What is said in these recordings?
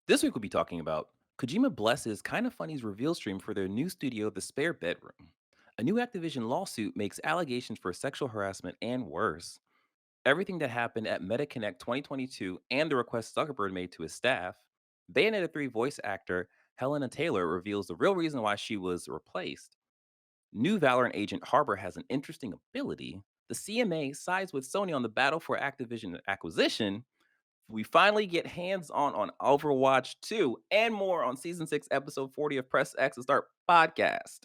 This week we'll be talking about Kojima blesses Kinda Funny's reveal stream for their new studio, The Spare Bedroom. A new Activision lawsuit makes allegations for sexual harassment and worse. Everything that happened at MetaConnect 2022 and the request Zuckerberg made to his staff. Bayonetta 3 voice actor Helena Taylor reveals the real reason why she was replaced. New Valorant Agent Harbor has an interesting ability. The CMA sides with Sony on the battle for Activision Acquisition. We finally get hands on Overwatch 2 and more on season 6, episode 40 of Press X and Start podcast.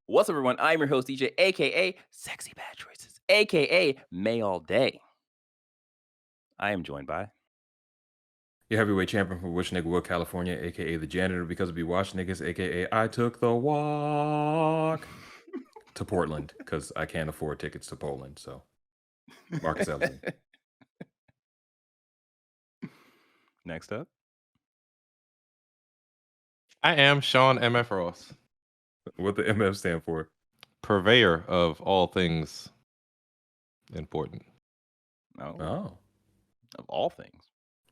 What's up, everyone? I'm your host, DJ, aka Sexy Bad Choices, aka May All Day. I am joined by Your heavyweight champion from Wish Nigga California, aka the janitor because we watch niggas, aka I took the walk to Portland because I can't afford tickets to Poland. So Marcus Elton. Next up. I am Sean M.F. Ross, What the MF stand for? purveyor of all things important. Oh, Of all things.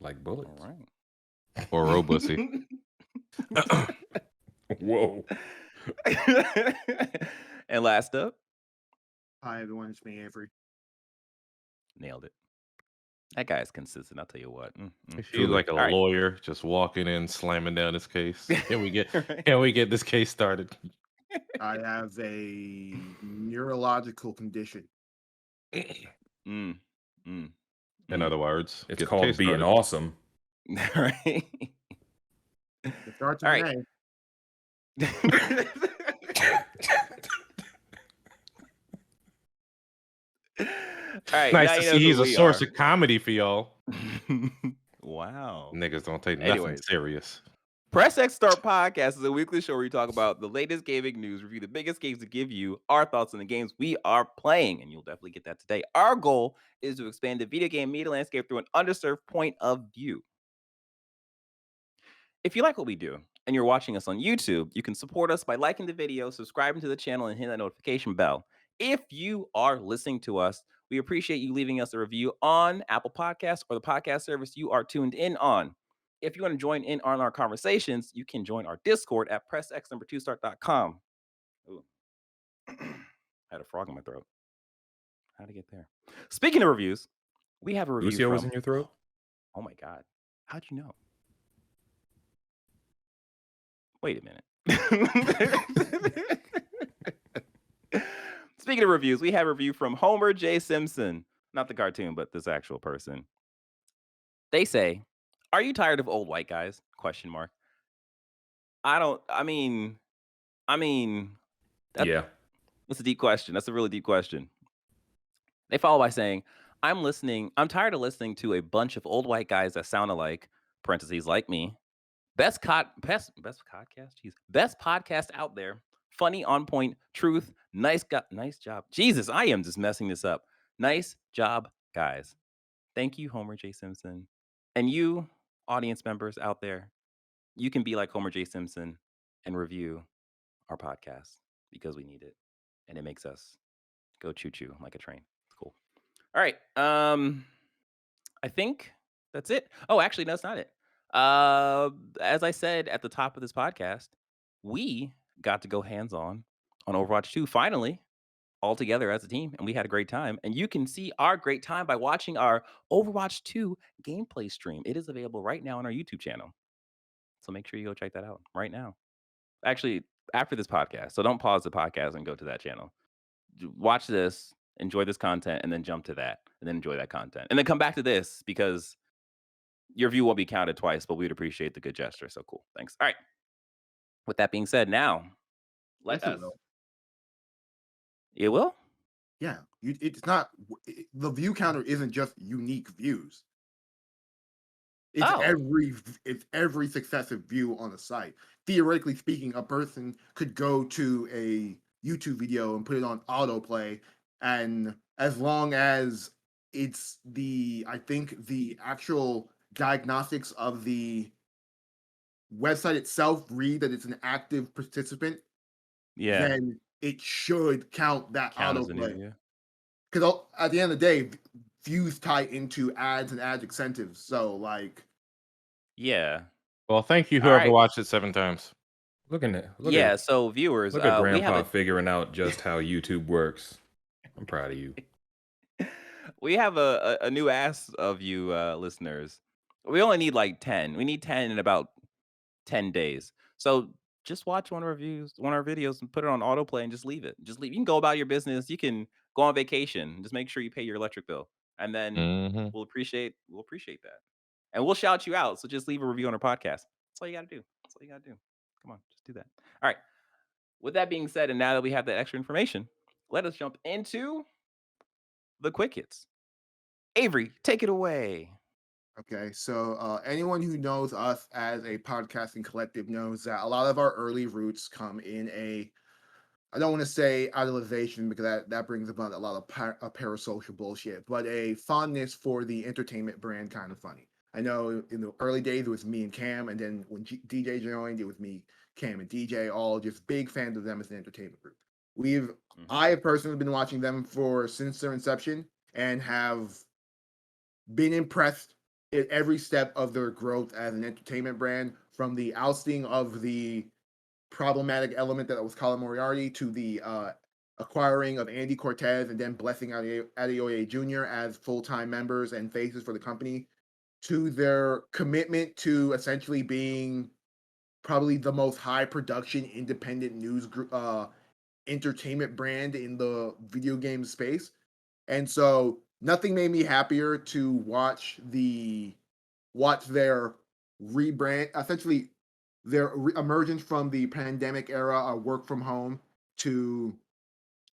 like bullets. All right. Or robussy. Whoa. And last up, Hi, everyone. It's me, Avery. nailed it. That guy is consistent. I'll tell you what. He's like a All right. lawyer just walking in, slamming down his case. Can we get this case started? I have a neurological condition. Mm. In other words, It's get the called case being started. awesome. Right. It starts All in right. May. All right. Nice now to you know see who he's a we source are. of comedy for y'all. Wow. Niggas don't take nothing Anyways. serious. Press X Start Podcast is a weekly show where we talk about the latest gaming news, review the biggest games to give you our thoughts on the games we are playing, and you'll definitely get that today. Our goal is to expand the video game media landscape through an underserved point of view. If you like what we do and you're watching us on YouTube, you can support us by liking the video, subscribing to the channel, and hitting that notification bell. If you are listening to us, we appreciate you leaving us a review on Apple Podcasts or the podcast service you are tuned in on. If you want to join in on our conversations, you can join our Discord at pressx2start.com. Ooh. Had a frog in my throat. How'd I get there? Speaking of reviews, we have a review Lucio from... was in your throat? Oh my God. How'd you know? Wait a minute. Speaking of reviews, we have a review from Homer J. Simpson. Not the cartoon, but this actual person. They say, "Are you tired of old white guys?" Question mark. I mean, Yeah. that's a deep question. That's a really deep question. They follow by saying, I'm tired of listening to a bunch of old white guys that sound alike, parentheses, like me. Best podcast? Jeez. Best podcast out there. Funny, on point, truth, nice job. Jesus, I am just messing this up. Nice job, guys. Thank you, Homer J. Simpson. And you, audience members out there, you can be like Homer J. Simpson and review our podcast because we need it. And it makes us go choo-choo like a train. It's cool. All right. I think that's it. Oh, actually, no, that's not it. As I said at the top of this podcast, we got to go hands-on Overwatch 2 finally, all together as a team, and we had a great time. And you can see our great time by watching our Overwatch 2 gameplay stream. It is available right now on our YouTube channel. So make sure you go check that out right now. Actually, after this podcast. So don't pause the podcast and go to that channel. Watch this, enjoy this content, and then jump to that, and then enjoy that content. And then come back to this because your view won't be counted twice, but we'd appreciate the good gesture. So cool. Thanks. All right. With that being said, now let Yes, it us. will. It will? Yeah, it's not the view counter isn't just unique views. It's Oh. every successive view on the site. Theoretically speaking, a person could go to a YouTube video and put it on autoplay, and as long as it's I think the actual diagnostics of the website itself read that it's an active participant, Yeah. then it should count that Count as a new, autoplay. yeah. Because at the end of the day, views tie into ads and ad incentives. So like, Yeah. Well, thank you, All whoever right. watched it 7 times. Yeah. So viewers, look at we have Grandpa a figuring out just how YouTube works. I'm proud of you. we have a new ask of you listeners. We only need like 10. We need 10 in about 10 days. So just watch one of our videos and put it on autoplay and just leave it. Just leave. You can go about your business. You can go on vacation. Just make sure you pay your electric bill. And then Hmm. we'll appreciate that. And we'll shout you out. So just leave a review on our podcast. That's all you gotta do. That's all you gotta do. Come on, just do that. All right. With that being said, and now that we have that extra information, let us jump into the quick hits. Avery, take it away. okay, so anyone who knows us as a podcasting collective knows that a lot of our early roots come in I don't want to say idolization because that brings about a lot of parasocial bullshit, but a fondness for the entertainment brand Kind of Funny. I know in the early days it was me and Cam, and then when DJ joined, it was me, Cam, and DJ, all just big fans of them as an entertainment group. I have personally been watching them since their inception and have been impressed at every step of their growth as an entertainment brand, from the ousting of the problematic element that was Colin Moriarty to the acquiring of Andy Cortez and then blessing Adeoye Jr. as full-time members and faces for the company, to their commitment to essentially being probably the most high production independent news group, entertainment brand in the video game space. And so nothing made me happier to watch their rebrand, essentially their emergence from the pandemic era, work from home, to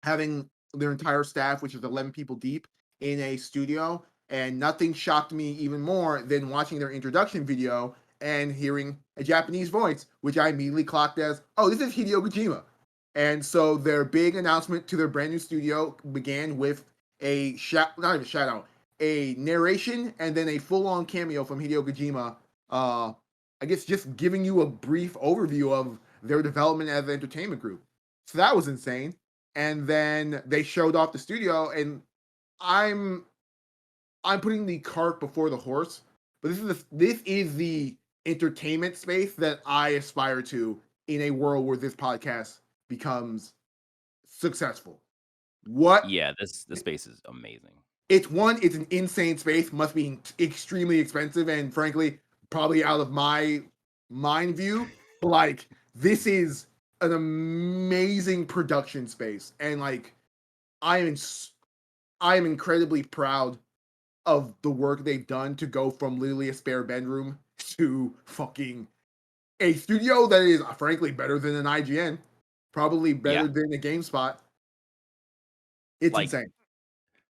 having their entire staff, which is 11 people deep, in a studio. And nothing shocked me even more than watching their introduction video and hearing a Japanese voice, which I immediately clocked as, oh, this is Hideo Kojima. And so their big announcement to their brand new studio began with a not even shout out, a narration and then a full-on cameo from Hideo Kojima. I guess just giving you a brief overview of their development as an entertainment group. So that was insane. And then they showed off the studio, and I'm putting the cart before the horse, but this is the entertainment space that I aspire to in a world where this podcast becomes successful. Yeah, this space is amazing. It's an insane space, must be extremely expensive, and frankly, probably out of my mind view. But like, this is an amazing production space, and like, I am incredibly proud of the work they've done to go from literally a spare bedroom to fucking a studio that is frankly better than an IGN, probably better than a GameSpot. It's Like, insane.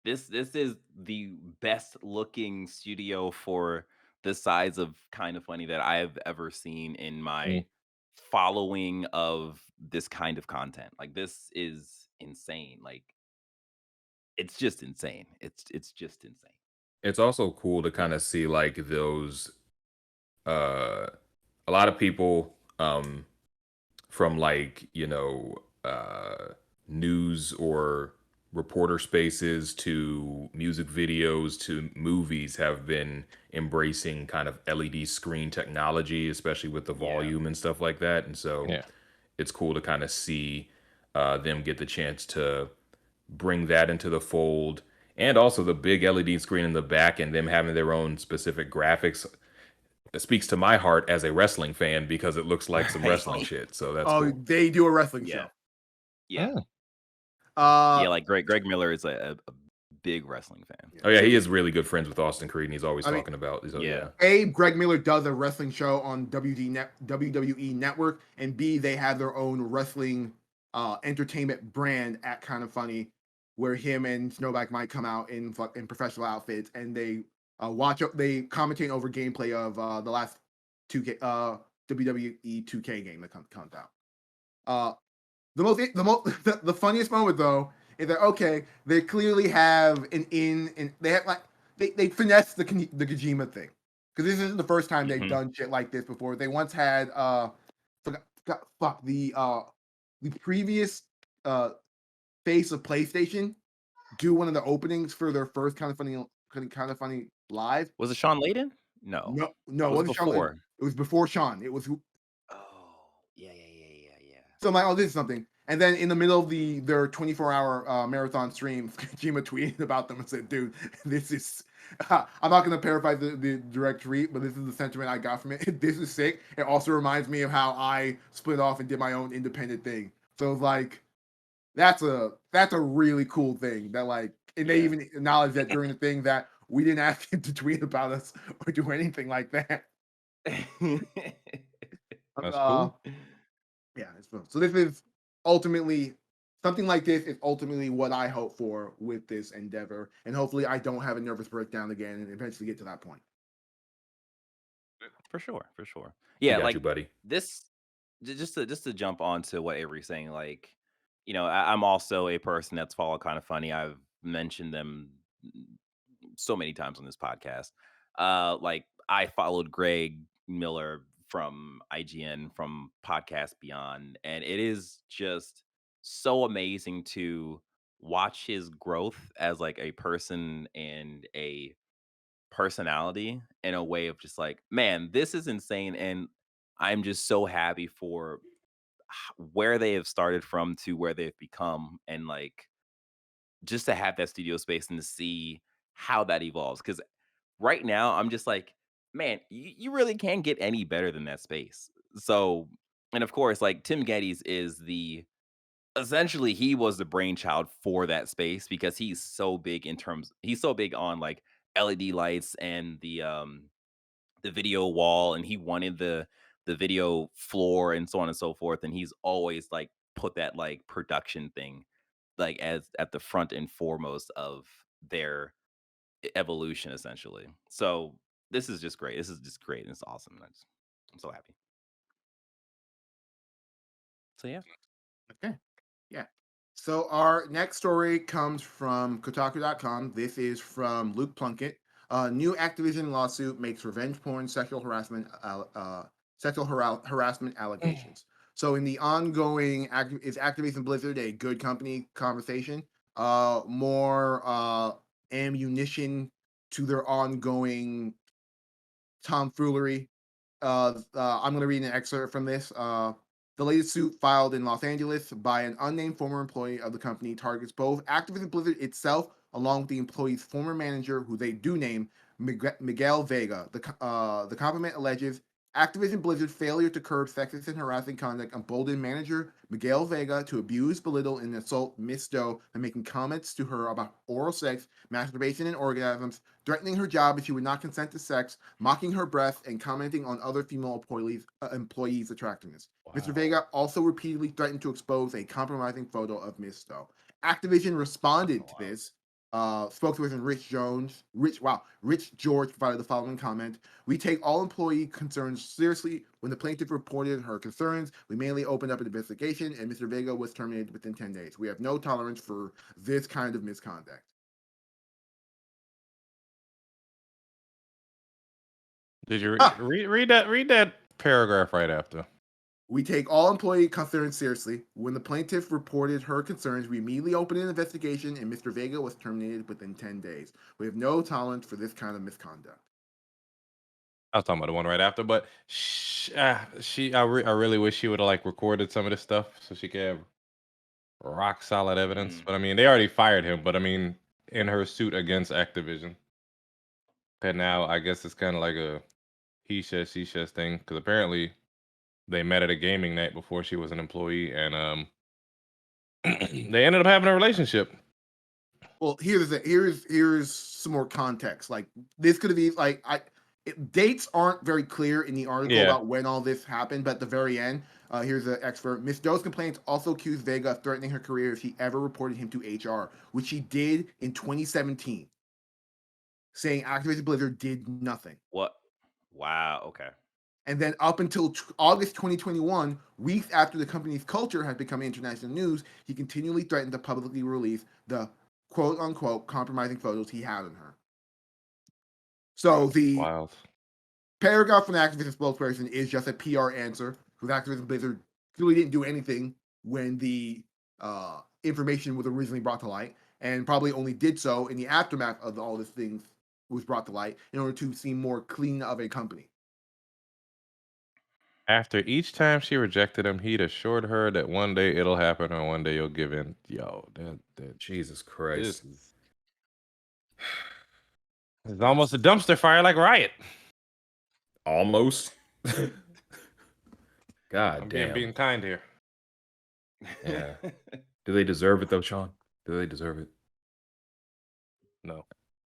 This is the best looking studio for the size of Kind of Funny that I have ever seen in my following of this kind of content. Like, this is insane. Like, it's just insane. It's just insane. It's also cool to kind of see like those a lot of people from like, news or reporter spaces to music videos to movies have been embracing kind of LED screen technology, especially with the volume and stuff like that. And so it's cool to kind of see them get the chance to bring that into the fold, and also the big LED screen in the back and them having their own specific graphics. It speaks to my heart as a wrestling fan because it looks like some wrestling shit. So that's cool. They do a wrestling show. Yeah. Yeah, like Greg Miller is a big wrestling fan. Oh yeah, he is really good friends with Austin Creed, and he's always talking about. Greg Miller does a wrestling show on WWE Network, and B, they have their own wrestling entertainment brand at Kind of Funny, where him and Snowback might come out in professional outfits, and they they commentate over gameplay of the last 2K WWE 2K game that comes out. The funniest moment though is that they clearly have they have like they finessed the Kojima thing, because this isn't the first time they've done shit like this before. They once had the previous face of PlayStation do one of the openings for their first kind of funny live. Was it Sean Layden? No. No, it Was it wasn't Sean. before? It was before Sean. It was Oh, yeah. so I'm like, oh, this is something. And then in the middle of their 24-hour marathon stream, Kojima tweeted about them and said, "Dude, this is." I'm not going to paraphrase the direct tweet, but this is the sentiment I got from it. This is sick. It also reminds me of how I split off and did my own independent thing. So it's like, that's a really cool thing. That like, and they even acknowledge that during the thing that we didn't ask him to tweet about us or do anything like that. That's cool. Yeah, it's fun. So this is ultimately something like this is ultimately what I hope for with this endeavor, and hopefully I don't have a nervous breakdown again and eventually get to that point. For sure. We Yeah, got like you, buddy. this. Just to jump on to what Avery's saying, like, I'm also a person that's followed kind of funny. I've mentioned them so many times on this podcast. Like I followed Greg Miller from IGN from Podcast Beyond, and it is just so amazing to watch his growth as like a person and a personality in a way of just like, man, this is insane. And I'm just so happy for where they have started from to where they've become. And like, just to have that studio space and to see how that evolves. Cause right now, I'm just like, man, you really can't get any better than that space. So, and of course, like Tim Geddes is essentially he was the brainchild for that space because he's so big on like LED lights and the video wall, and he wanted the video floor and so on and so forth, and he's always like put that like production thing like as at the front and foremost of their evolution essentially. So this is just great. This is just great and it's awesome. I'm so happy. So yeah. Okay. Yeah. So our next story comes from Kotaku.com. This is from Luke Plunkett. New Activision lawsuit makes revenge porn harassment allegations. So in the ongoing is Activision Blizzard a good company conversation? More ammunition to their ongoing tomfoolery. I'm going to read an excerpt from this. The latest suit filed in Los Angeles by an unnamed former employee of the company targets both Activision Blizzard itself, along with the employee's former manager, who they do name Miguel Vega. The compliment alleges Activision Blizzard's failure to curb sexist and harassing conduct emboldened manager Miguel Vega to abuse, belittle, and assault Miss Doe by making comments to her about oral sex, masturbation, and orgasms, threatening her job if she would not consent to sex, mocking her breasts, and commenting on other female employees' attractiveness. Wow. Mr. Vega also repeatedly threatened to expose a compromising photo of Miss Doe. Activision responded to this. Spokesperson Rich George provided the following comment. We take all employee concerns seriously. When the plaintiff reported her concerns, we mainly opened up an investigation, and Mr. Vega was terminated within 10 days. We have no tolerance for this kind of misconduct. Did you read that paragraph right after? We take all employee concerns seriously. When the plaintiff reported her concerns, we immediately opened an investigation, and Mr. Vega was terminated within 10 days. We have no tolerance for this kind of misconduct. I was talking about the one right after, but I really wish she would have like recorded some of this stuff so she could have rock solid evidence. But I mean, they already fired him. But I mean, in her suit against Activision, and now I guess it's kind of like a he says she says thing because apparently they met at a gaming night before she was an employee, and they ended up having a relationship. Well, here's some more context. Like this could be like dates aren't very clear in the article about when all this happened, but at the very end, here's an expert. Miss Doe's complaints also accused Vega of threatening her career if she ever reported him to HR, which she did in 2017, saying Activision Blizzard did nothing. What? Wow. Okay. And then up until August 2021, weeks after the company's culture had become international news, he continually threatened to publicly release the quote-unquote compromising photos he had on her. So the paragraph from the Activision spokesperson is just a PR answer, because Activision Blizzard really didn't do anything when the information was originally brought to light, and probably only did so in the aftermath of all these things was brought to light in order to seem more clean of a company. After each time she rejected him, he'd assured her that one day it'll happen or one day you'll give in. Yo, that Jesus this Christ. is it's almost a dumpster fire like Riot. Almost. God I'm damn. being kind here. Yeah. Do they deserve it though, Sean? Do they deserve it? No.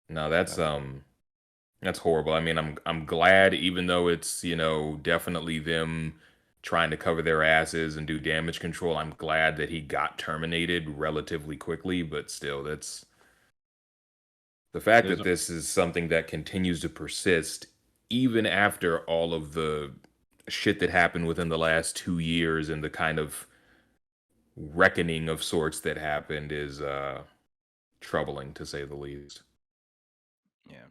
No, that's horrible. I mean, I'm glad, even though it's, definitely them trying to cover their asses and do damage control, I'm glad that he got terminated relatively quickly, but still, that's the fact There's that this is something that continues to persist even after all of the shit that happened within the last 2 years and the kind of reckoning of sorts that happened is troubling, to say the least. Yeah.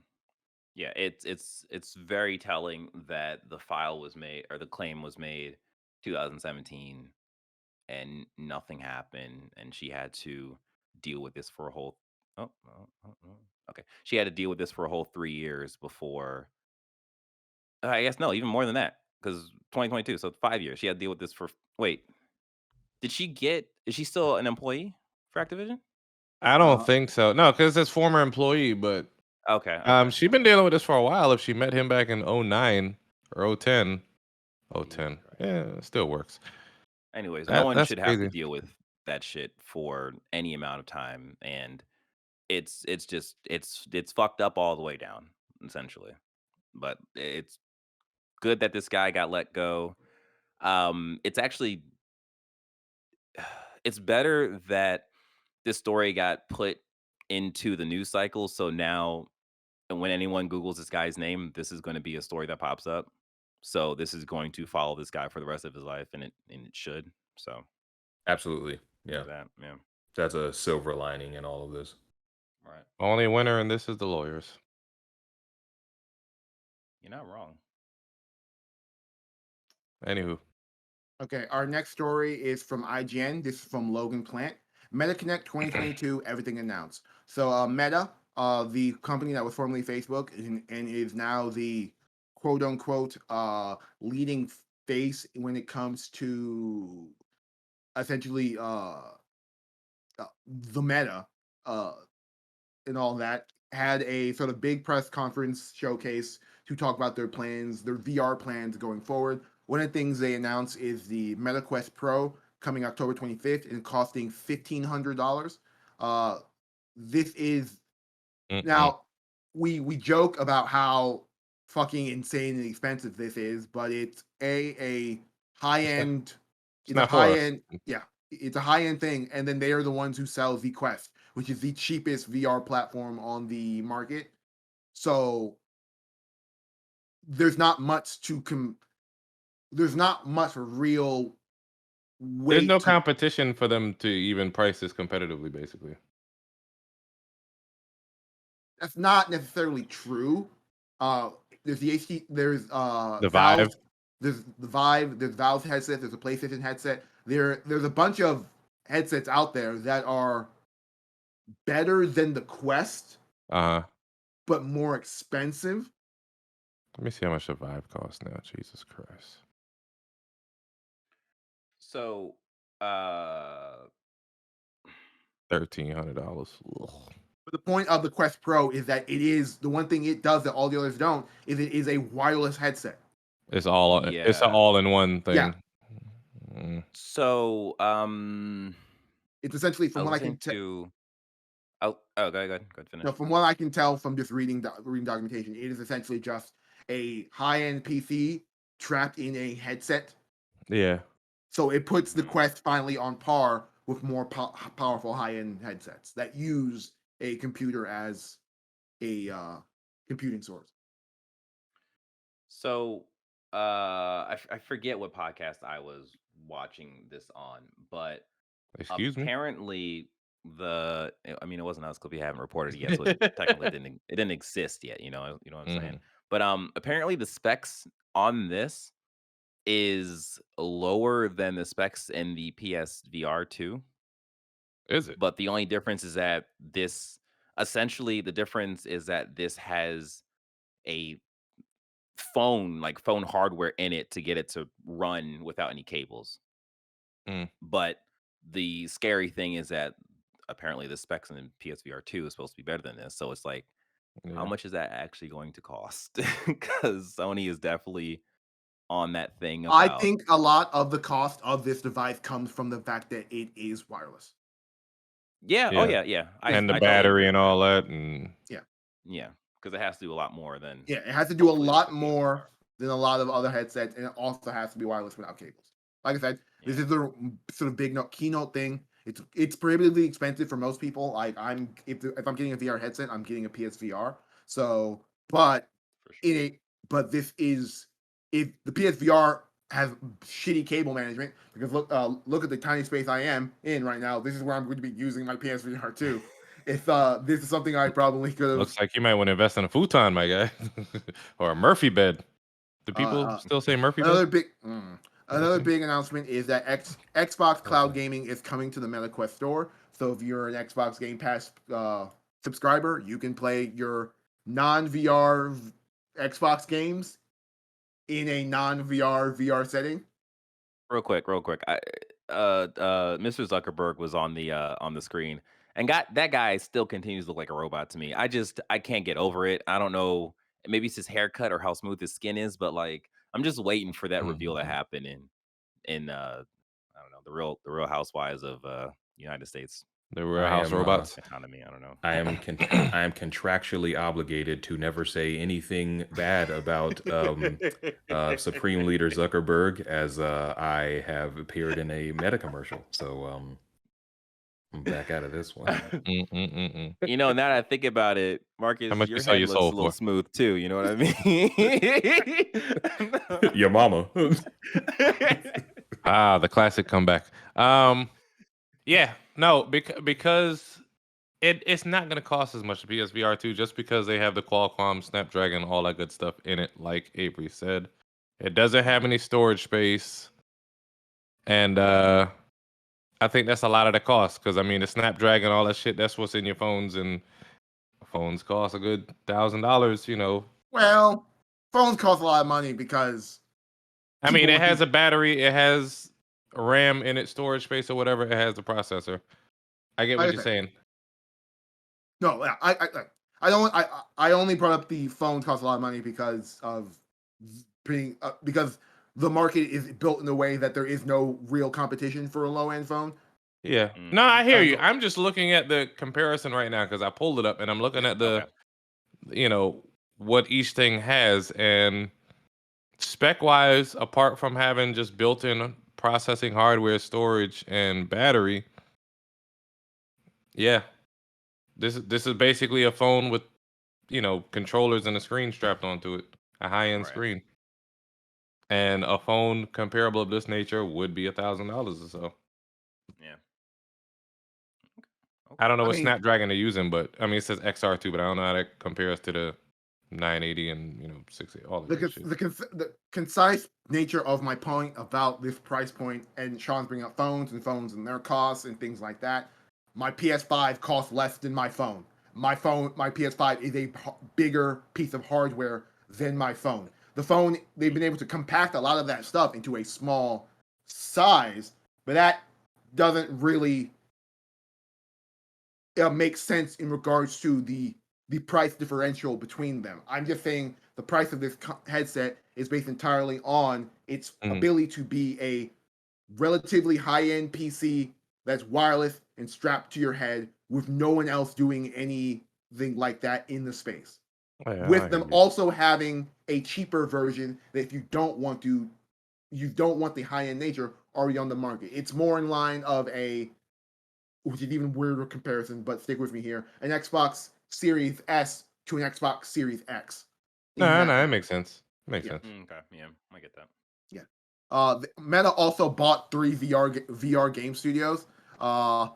Yeah, it's very telling that the file was made or the claim was made 2017 and nothing happened, and she had to deal with this for a whole okay. She had to deal with this for a whole 3 years before I guess no, even more than that, because 2022, so 5 years. She had to deal with this for wait, is she still an employee for Activision? I don't Uh, think so. No, because it's former employee, but Okay. she's been dealing with this for a while. If she met him back in 09 or 010, Jesus 010. Christ. Yeah, it still works. Anyways, no one That's should have to crazy. deal with that shit for any amount of time, and it's just it's fucked up all the way down, essentially. But it's good that this guy got let go. It's actually it's better that this story got put into the news cycle, so now when anyone Googles this guy's name, this is going to be a story that pops up. So this is going to follow this guy for the rest of his life, and it should. So Absolutely. there's Yeah. that. Yeah. That's a silver lining in all of this. Right. Only winner in this is the lawyers. You're not wrong. Anywho, Okay, our next story is from IGN. This is from Logan Plant. MetaConnect 2022, everything announced. So Meta, the company that was formerly Facebook and is now the quote unquote leading face when it comes to essentially the meta and all that, had a sort of big press conference showcase to talk about their plans, their VR plans going forward. One of the things they announced is the MetaQuest Pro coming October 25th and costing $1,500. This is now we joke about how fucking insane and expensive this is, but it's a high end. it's It's a not for high us. end. Yeah, it's a high end thing, and then they are the ones who sell the Quest, which is the cheapest VR platform on the market. So there's not much there's not much real There's weight no to. competition for them to even price this competitively, basically. That's not necessarily true. There's the HT, there's The Valve, Vive. there's the Vive, there's Valve's headset, there's a PlayStation headset. There's a bunch of headsets out there that are better than the Quest, Uh huh. but more expensive. Let me see how much the Vive costs now. Jesus Christ. So $1,300. But the point of the Quest Pro is that it is the one thing it does that all the others don't is it is a wireless headset. It's all it's an yeah. all-in-one Yeah, thing. Mm. So it's essentially I from what I can listened tell. to go ahead, finish. No, from what I can tell from just reading documentation, it is essentially just a high end PC trapped in a headset. Yeah. So it puts the Mhm. Quest finally on par with more powerful high end headsets that use a computer as a computing source. So I forget what podcast I was watching this on, but Excuse me. apparently I mean it wasn't us because we haven't reported it yet, so it technically it didn't exist yet, you know what I'm saying? Mhm. But apparently the specs on this is lower than the specs in the PSVR 2. Is it? But the only difference is that essentially, the difference is that this has a phone hardware in it to get it to run without any cables. Mm. But the scary thing is that apparently the specs in PSVR 2 is supposed to be better than this. So it's like, how Yeah. much is that actually going to cost? Because Sony is definitely on that thing I about think a lot of the cost of this device comes from the fact that it is wireless. yeah, oh Yeah. yeah. And the I totally battery agree and with that. all that, and Yeah, because it has to do a lot more than Yeah, it has to do a hopefully just lot the more PSVR. than a lot of other headsets, and it also has to be wireless without cables. Like I said, this Yeah. is the sort of big keynote thing. It's prohibitively expensive for most people. Like if I'm getting a VR headset, I'm getting a PSVR. So, but For sure. this is if the PSVR has shitty cable management because look at the tiny space I am in right now. This is where I'm going to be using my PSVR too. If this is something I probably could have looks like you might want to invest in a futon, my guy, or a Murphy bed. Do people still say Murphy another bed? another big announcement is that Xbox Cloud Okay. Gaming is coming to the MetaQuest store. So if you're an Xbox Game Pass subscriber, you can play your non-VR Xbox games in a non-VR VR setting. Real quick. Mr. Zuckerberg was on the screen, and that guy still continues to look like a robot to me. I can't get over it. I don't know. Maybe it's his haircut or how smooth his skin is, but like I'm just waiting for that reveal to Mhm. happen in I don't know, the real housewives of United States The I warehouse am robots. economy. I don't know. I am contractually obligated to never say anything bad about Supreme Leader Zuckerberg, as I have appeared in a Meta commercial. So I'm back out of this one. Mm-mm-mm-mm. You know, now that I think about it, How Marcus, much you your sell head your looks soul a little for? smooth too. You know what I mean? Your mama. Ah, the classic comeback. Yeah, no, because it's not going to cost as much to PSVR 2 just because they have the Qualcomm Snapdragon, all that good stuff in it, like Avery said. It doesn't have any storage space, and I think that's a lot of the cost because I mean the Snapdragon, all that shit, that's what's in your phones, and phones cost a good $1,000. You know, Well, phones cost a lot of money because I mean people it with has these a battery, it has RAM in it, storage space or whatever, it has the processor. I get what like I you're said, saying. no, I don't I only brought up the phones cost a lot of money because of being because the market is built in a way that there is no real competition for a low end phone. Yeah. No, Mhm. I hear And you. so, I'm just looking at the comparison right now because I pulled it up and I'm looking yeah, at Okay. you know, what each thing has. And spec wise, apart from having just built in processing hardware, storage, and battery, yeah, this is basically a phone with, controllers and a screen strapped onto it, a high end Right. screen. And a phone comparable of this nature would be $1,000 or so. Yeah. I Okay. don't know I what mean, Snapdragon they're using, but I mean it says XR2, but I don't know how that compares to the 980 and 60, all of that shit. the concise nature of my point about this price point, and Sean's bringing up phones and their costs and things like that. My PS5 costs less than my phone. My PS5 is a bigger piece of hardware than my phone. The phone, they've been able to compact a lot of that stuff into a small size, but that doesn't really make sense in regards to the price differential between them. I'm just saying the price of this headset is based entirely on its Mhm. ability to be a relatively high-end PC that's wireless and strapped to your head with no one else doing anything like that in the space. Oh, yeah, I With hear them you. also having a cheaper version that if you don't want the high-end nature already on the market. It's more in line of which is even weirder comparison, but stick with me here, an Xbox Series S to an Xbox Series X. No, In that no, it regard. makes sense. It makes Yeah. sense. Okay. Yeah, I get that. Yeah. Meta also bought 3 VR game studios. I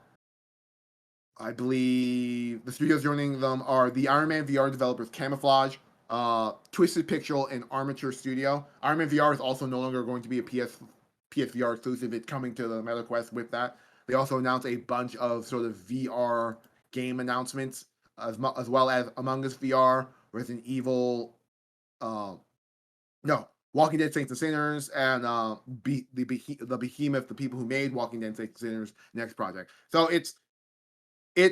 believe the studios joining them are the Iron Man VR developers Camouflage, Twisted Pixel, and Armature Studio. Iron Man VR is also no longer going to be a PSVR exclusive. It's coming to the MetaQuest with that. They also announced a bunch of sort of VR game announcements, as well as Among Us VR, Resident Evil, Walking Dead Saints and Sinners, and the Behemoth, the people who made Walking Dead Saints and Sinners next project. So it's an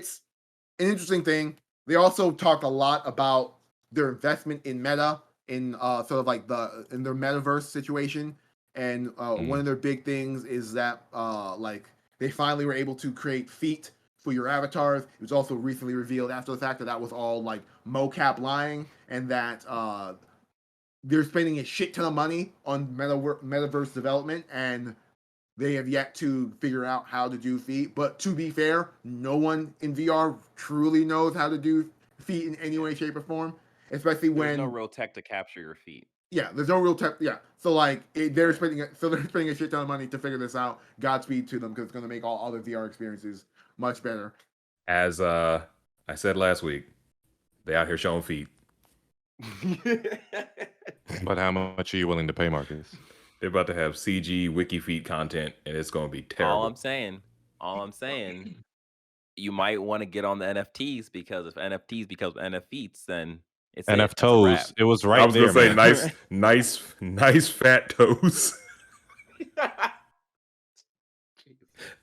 interesting thing. They also talked a lot about their investment in Meta, in sort of like in their metaverse situation. And one of their big things is that like they finally were able to create feet for your avatars. It was also recently revealed after the fact that was all like mocap lying, and that they're spending a shit ton of money on metaverse development, and they have yet to figure out how to do feet. But to be fair, no one in VR truly knows how to do feet in any way, shape, or form. Especially when there's no real tech to capture your feet. Yeah, there's no real tech. Yeah, so like they're spending a shit ton of money to figure this out. Godspeed to them, because it's going to make all other VR experiences much better. As I said last week, they out here showing feet. But how much are you willing to pay, Marcus? They're about to have CG wiki feet content, and it's going to be terrible. All I'm saying, you might want to get on the NFTs, because if NFTs become NFTs, then it's NF toes. It was right I was there. Gonna say nice fat toes.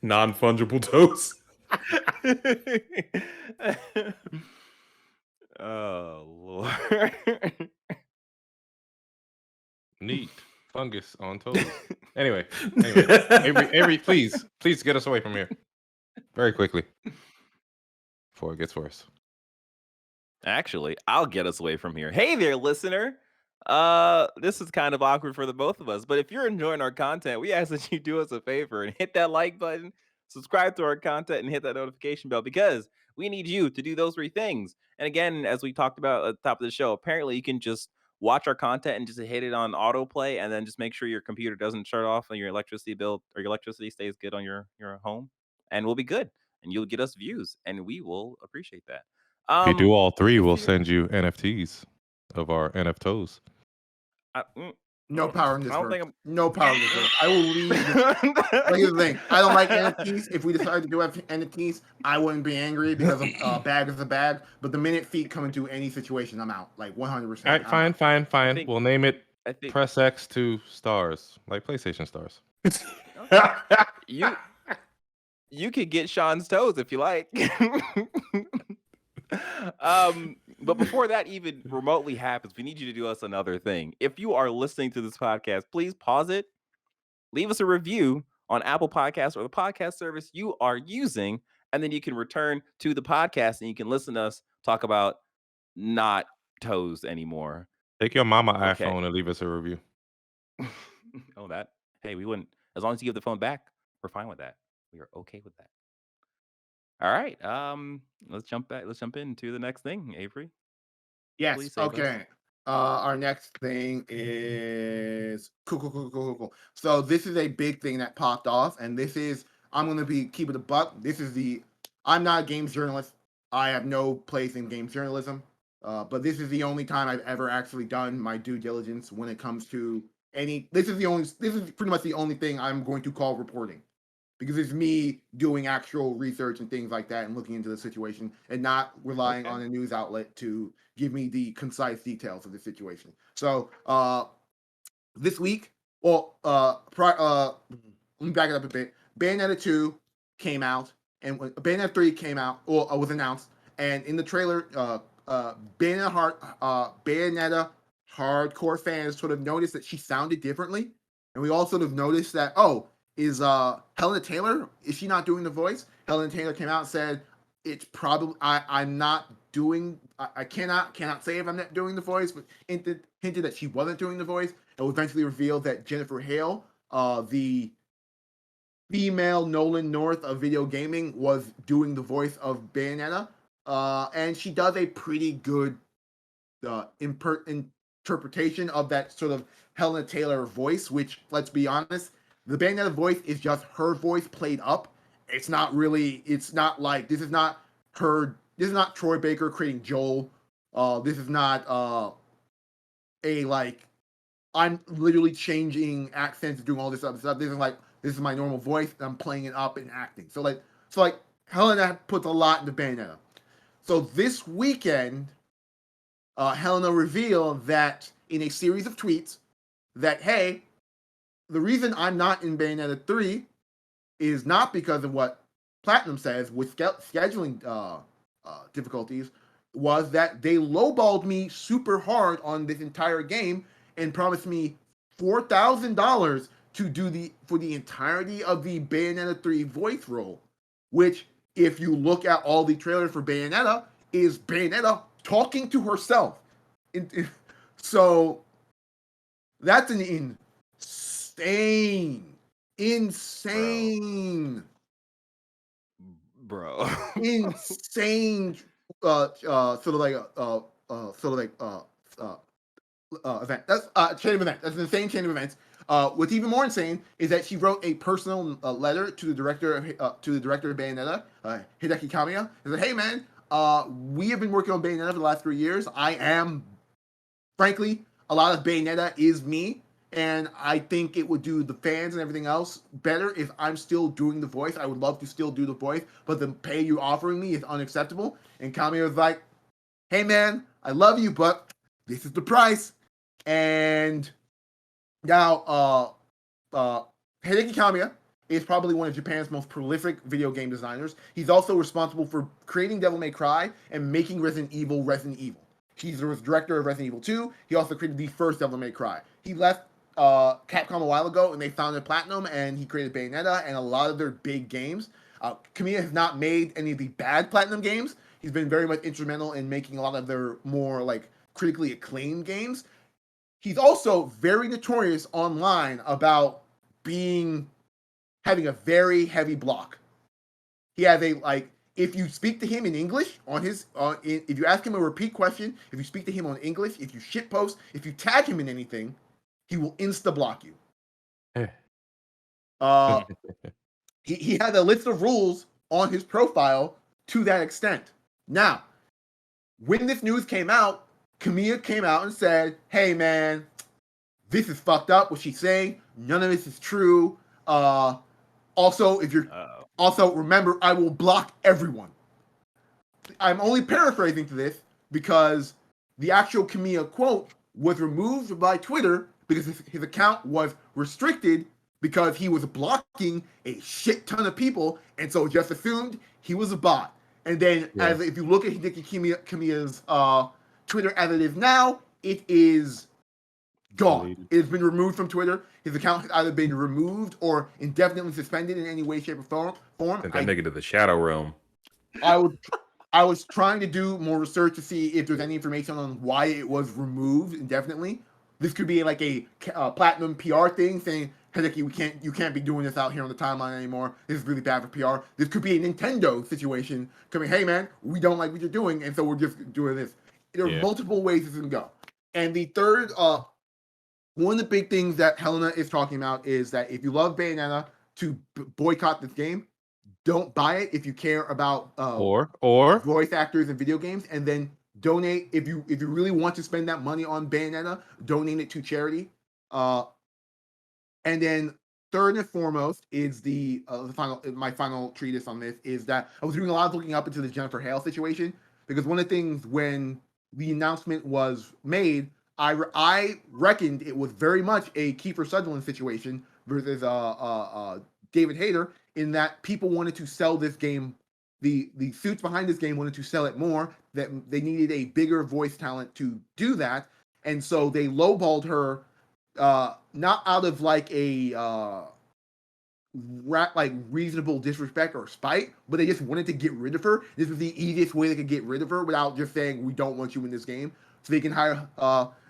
Non-fungible toes. Oh Lord. Neat. Fungus on toes. Anyway, Avery, please get us away from here very quickly before it gets worse. Actually, I'll get us away from here. Hey there, listener. This is kind of awkward for the both of us, but if you're enjoying our content, we ask that you do us a favor and hit that like button, subscribe to our content, and hit that notification bell, because we need you to do those three things. And again, as we talked about at the top of the show, apparently you can just watch our content and just hit it on autoplay, and then just make sure your computer doesn't shut off and your electricity bill or your electricity stays good on your home, and we'll be good, and you'll get us views, and we will appreciate that. If you do all three, we'll send you NFTs of our NF toes. No power in this world. No power in this world. I will leave. Here's the thing. I don't like NFTs. If we decide to do NFTs, I wouldn't be angry, because a bag is a bag. But the minute feet come into any situation, I'm out. Like 100%. All right, fine. We'll name it Press X to stars, like PlayStation stars. You could get Sean's toes if you like. But before that even remotely happens, we need you to do us another thing. If you are listening to this podcast, please pause it, leave us a review on Apple Podcasts or the podcast service you are using, and then you can return to the podcast and you can listen to us talk about not toes anymore. Take your mama iPhone and leave us a review. Hey, we wouldn't, as long as you give the phone back, we're fine with that. We are okay with that. All right. Let's jump into the next thing, Avery. Yes. Okay. Our next thing is cool. So this is a big thing that popped off, and I'm going to be keeping a buck. I'm not a games journalist. I have no place in games journalism. But this is the only time I've ever actually done my due diligence when it comes to this is pretty much the only thing I'm going to call reporting. Because it's me doing actual research and things like that, and looking into the situation, and not relying on a news outlet to give me the concise details of the situation. So this week, let me back it up a bit. Bayonetta 2 came out, and Bayonetta 3 came out, or was announced, and in the trailer, Bayonetta hardcore fans sort of noticed that she sounded differently, and we all sort of noticed that, is Helena Taylor, is she not doing the voice? Helena Taylor came out and said, it's probably, I'm not doing, I cannot say if I'm not doing the voice, but hinted that she wasn't doing the voice. It was eventually revealed that Jennifer Hale, the female Nolan North of video gaming, was doing the voice of Bayonetta. And she does a pretty good interpretation of that sort of Helena Taylor voice, which, let's be honest, the Bayonetta voice is just her voice played up. This is not Troy Baker creating Joel. This is not I'm literally changing accents and doing all this other stuff. This is like This is my normal voice, and I'm playing it up and acting. So like Helena puts a lot into Bayonetta. So this weekend, Helena revealed that in a series of tweets that, hey, the reason I'm not in Bayonetta 3 is not because of what Platinum says with scheduling difficulties, was that they lowballed me super hard on this entire game and promised me $4,000 to do for the entirety of the Bayonetta 3 voice role, which, if you look at all the trailers for Bayonetta, is Bayonetta talking to herself. So that's an insane Bro. insane event. That's a chain of events. That's an insane chain of events. What's even more insane is that she wrote a personal letter to the director of Bayonetta, Hideki Kamiya, and said, "Hey man, we have been working on Bayonetta for the last 3 years. Frankly, a lot of Bayonetta is me, and I think it would do the fans and everything else better if I'm still doing the voice. I would love to still do the voice, but the pay you're offering me is unacceptable." And Kamiya was like, "Hey man, I love you, but this is the price." And now, Hideki Kamiya is probably one of Japan's most prolific video game designers. He's also responsible for creating Devil May Cry and making Resident Evil. He's the director of Resident Evil 2. He also created the first Devil May Cry. He left Capcom a while ago, and they founded Platinum, and he created Bayonetta and a lot of their big games. Kamiya has not made any of the bad Platinum games. He's been very much instrumental in making a lot of their more critically acclaimed games. He's also very notorious online about having a very heavy block. He has if you speak to him in English if you ask him a repeat question, if you speak to him on English, if you shitpost, if you tag him in anything, he will insta-block you. He had a list of rules on his profile to that extent. Now, when this news came out, Kamiya came out and said, "Hey man, this is fucked up what she's saying. None of this is true. Also, remember, I will block everyone." I'm only paraphrasing to this because the actual Kamiya quote was removed by Twitter because his account was restricted because he was blocking a shit ton of people, and so just assumed he was a bot. And then, if you look at Hideki Kamiya's Twitter as it is now, it is gone. It has been removed from Twitter. His account has either been removed or indefinitely suspended in any way, shape, or form. Sent that nigga to the shadow realm. I was trying to do more research to see if there's any information on why it was removed indefinitely. This could be like a Platinum PR thing saying, "Hideki, you can't be doing this out here on the timeline anymore. This is really bad for PR." This could be a Nintendo situation coming, "Hey man, we don't like what you're doing, and so we're just doing this." There are multiple ways this can go. And the third, one of the big things that Helena is talking about is that if you love Bayonetta, to boycott this game. Don't buy it if you care about or voice actors in video games, and then donate if you really want to spend that money on Bayonetta, donate it to charity. And then third and foremost is my final treatise on this is that I was doing a lot of looking up into the Jennifer Hale situation, because one of the things when the announcement was made, I reckoned it was very much a Kiefer Sutherland situation versus David Hayter, in that people wanted to sell this game. The suits behind this game wanted to sell it more, that they needed a bigger voice talent to do that. And so they lowballed her, not out of like a reasonable disrespect or spite, but they just wanted to get rid of her. This was the easiest way they could get rid of her without just saying, "We don't want you in this game." So they can hire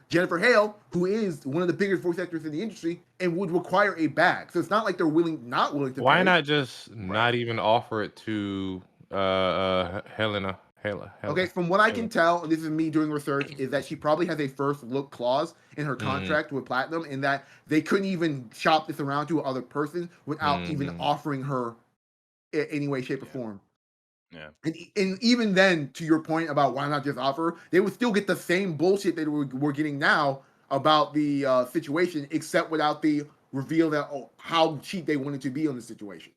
Jennifer Hale, who is one of the biggest voice actors in the industry and would require a bag. So it's not like they're not willing to Why pay. not just not even offer it to Helena? Okay, from what I can tell, and this is me doing research, is that she probably has a first look clause in her contract with Platinum, in that they couldn't even shop this around to other person without even offering her in any way, shape, or form. Yeah. And even then, to your point about why not just offer, they would still get the same bullshit that we're getting now about the situation, except without the reveal that how cheap they wanted to be on the situation.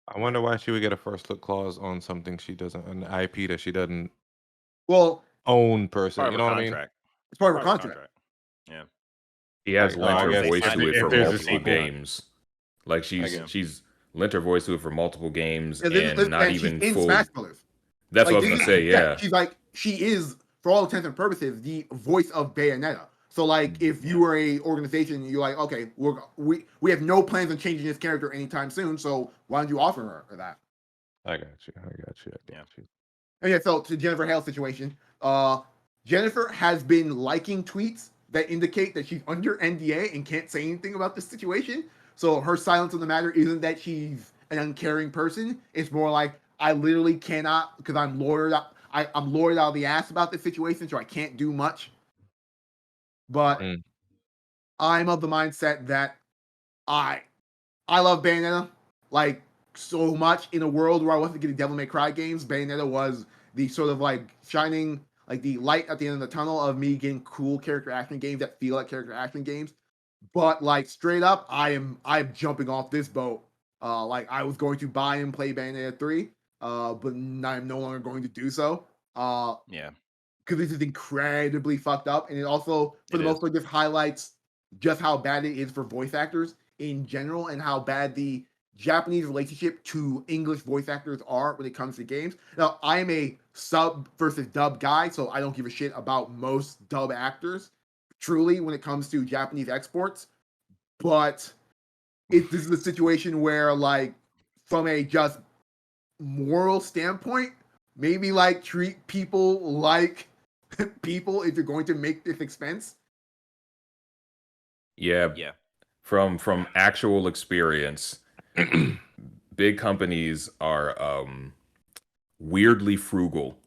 I wonder why she would get a first look clause on something she doesn't, an IP that she doesn't Well, own per se. Part of You her know what I mean? contract. it's part of Part her of her contract. contract. Yeah. He has Like, lent I her guess voice if to it if for there's a multiple sequel, games. Like she's guess. she's lent her voice to it for multiple games Yeah, and not and she's even in full. Smash Brothers. That's Like, what I was gonna say. yeah, Yeah, she's like, she is, for all intents and purposes, the voice of Bayonetta. So, like, if you were a organization, you're like, okay, we have no plans on changing this character anytime soon, so why don't you offer her that? I got you. I got you. And yeah, so to Jennifer Hale's situation, Jennifer has been liking tweets that indicate that she's under NDA and can't say anything about this situation. So her silence on the matter isn't that she's an uncaring person. It's more like, I literally cannot, because I'm lawyered out. I'm lawyered out of the ass about this situation, so I can't do much. But I'm of the mindset that I love Bayonetta like so much. In a world where I wasn't getting Devil May Cry games, Bayonetta was the sort of like shining, like the light at the end of the tunnel of me getting cool character action games that feel like character action games. But like straight up, I'm jumping off this boat. Like I was going to buy and play Bayonetta 3, but I'm no longer going to do so. Yeah. Because this is incredibly fucked up, and it also, for the most part, just highlights just how bad it is for voice actors in general, and how bad the Japanese relationship to English voice actors are when it comes to games. Now, I am a sub versus dub guy, so I don't give a shit about most dub actors, truly, when it comes to Japanese exports. But this is a situation where, like, from a just moral standpoint, maybe like treat people like people if you're going to make this expense. yeah. Yeah. From actual experience, big companies are weirdly frugal,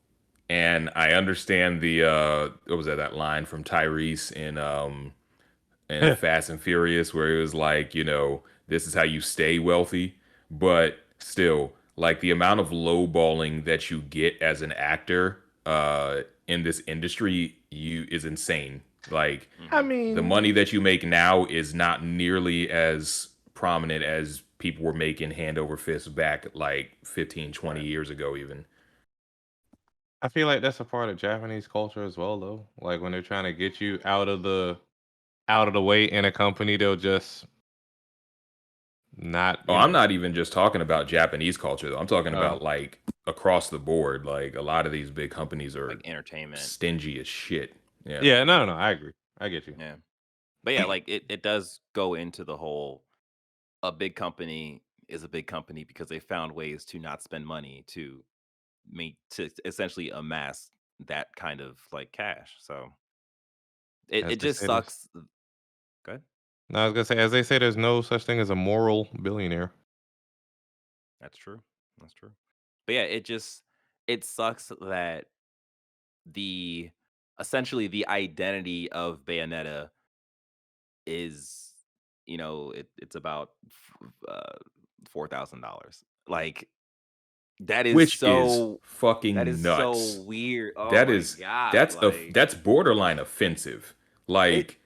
and I understand the what was that line from Tyrese in Fast and Furious where it was like, this is how you stay wealthy, but still, like the amount of lowballing that you get as an actor in this industry is insane. Like I mean, the money that you make now is not nearly as prominent as people were making hand over fist back like 15, 20 years ago even. I feel like that's a part of Japanese culture as well, though. Like when they're trying to get you out of the way in a company, they'll just not. Oh, I'm not even just talking about Japanese culture though. I'm talking Oh. about like across the board. Like a lot of these big companies are Like entertainment. stingy as shit. Yeah. Yeah, no, I agree. I get you. Yeah. But yeah, like it does go into the whole, a big company is a big company because they found ways to not spend money to essentially amass that kind of like cash. So As it they just say, there's- sucks. Go ahead. No, I was gonna say, as they say, there's no such thing as a moral billionaire. That's true. That's true. But yeah, it sucks that essentially the identity of Bayonetta is, it's about $4,000. Like that is Which is so fucking that is nuts. so weird. Oh That my is god. that's borderline offensive. Like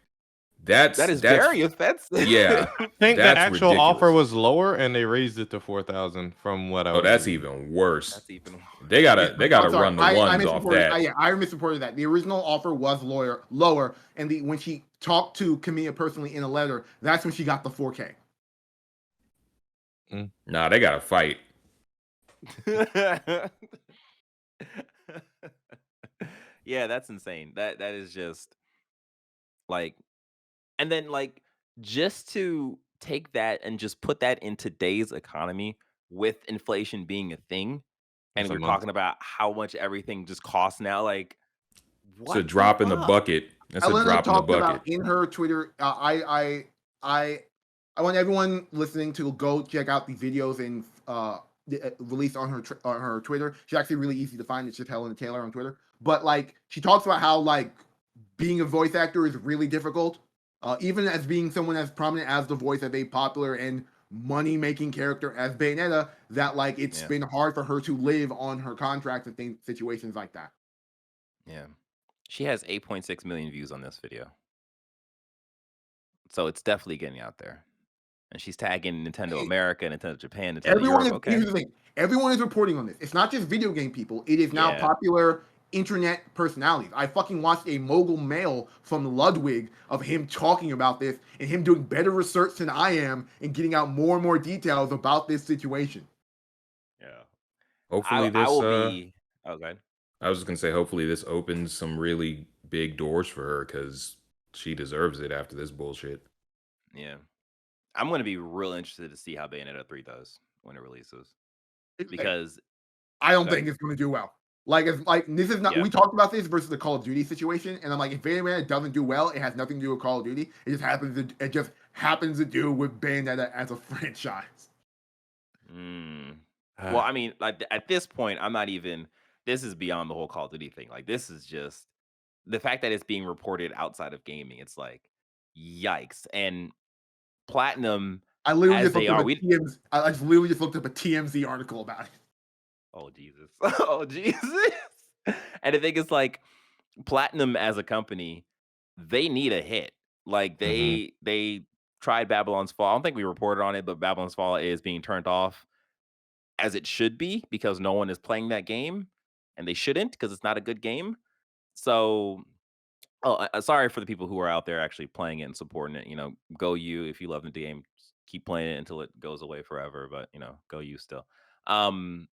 that is very offensive. yeah. I think the That's actual offer ridiculous. was lower, and they raised it to 4,000 from what I was. Oh, that's reading. even worse. That's even They gotta I'm sorry, run the I ones off misreported. that. Yeah, I misreported that. The original offer was lower, and when she talked to Kamiya personally in a letter, that's when she got the 4K. Nah, they gotta fight. Yeah, that's insane. That is just like, and then like just to take that and just put that in today's economy with inflation being a thing, and That's a we're month. talking about how much everything just costs now. Like, It's a drop in the bucket. That's a Helena drop in the talked about bucket. in her Twitter. I want everyone listening to go check out the videos and released on her Twitter. She's actually really easy to find. It's just Helena Taylor on Twitter. But like she talks about how like being a voice actor is really difficult. Even as being someone as prominent as the voice of a popular and money-making character as Bayonetta, that like it's been hard for her to live on her contract and situations like that. Yeah. She has 8.6 million views on this video. So it's definitely getting out there. And she's tagging Nintendo Hey, America, Nintendo Japan, Nintendo everyone Europe. is. Here's Okay. the thing. Everyone is reporting on this. It's not just video game people. It is now Yeah. popular internet personalities. I fucking watched a mogul mail from Ludwig of him talking about this and him doing better research than I am and getting out more and more details about this situation. Yeah. Hopefully I this will be. Okay. I was just gonna say hopefully this opens some really big doors for her because she deserves it after this bullshit. Yeah. I'm going to be real interested to see how Bayonetta 3 does when it releases because I don't Go ahead. think it's going to do well. Like, if like this is not. Yeah. We talked about this versus the Call of Duty situation, and I'm like, if Bayonetta doesn't do well, it has nothing to do with Call of Duty. It just happens to do with Bayonetta as a franchise. Well, I mean, like at this point, I'm not even. This is beyond the whole Call of Duty thing. Like, this is just the fact that it's being reported outside of gaming. It's like, yikes! And Platinum, I literally as just they looked are, up a TMZ. I just literally just looked up a TMZ article about it. Oh Jesus! Oh Jesus! And the thing is, like, Platinum as a company, they need a hit. Like they tried Babylon's Fall. I don't think we reported on it, but Babylon's Fall is being turned off as it should be because no one is playing that game, and they shouldn't because it's not a good game. So, sorry for the people who are out there actually playing it and supporting it. You know, go you if you love the game, keep playing it until it goes away forever. But you know, go you still. Um,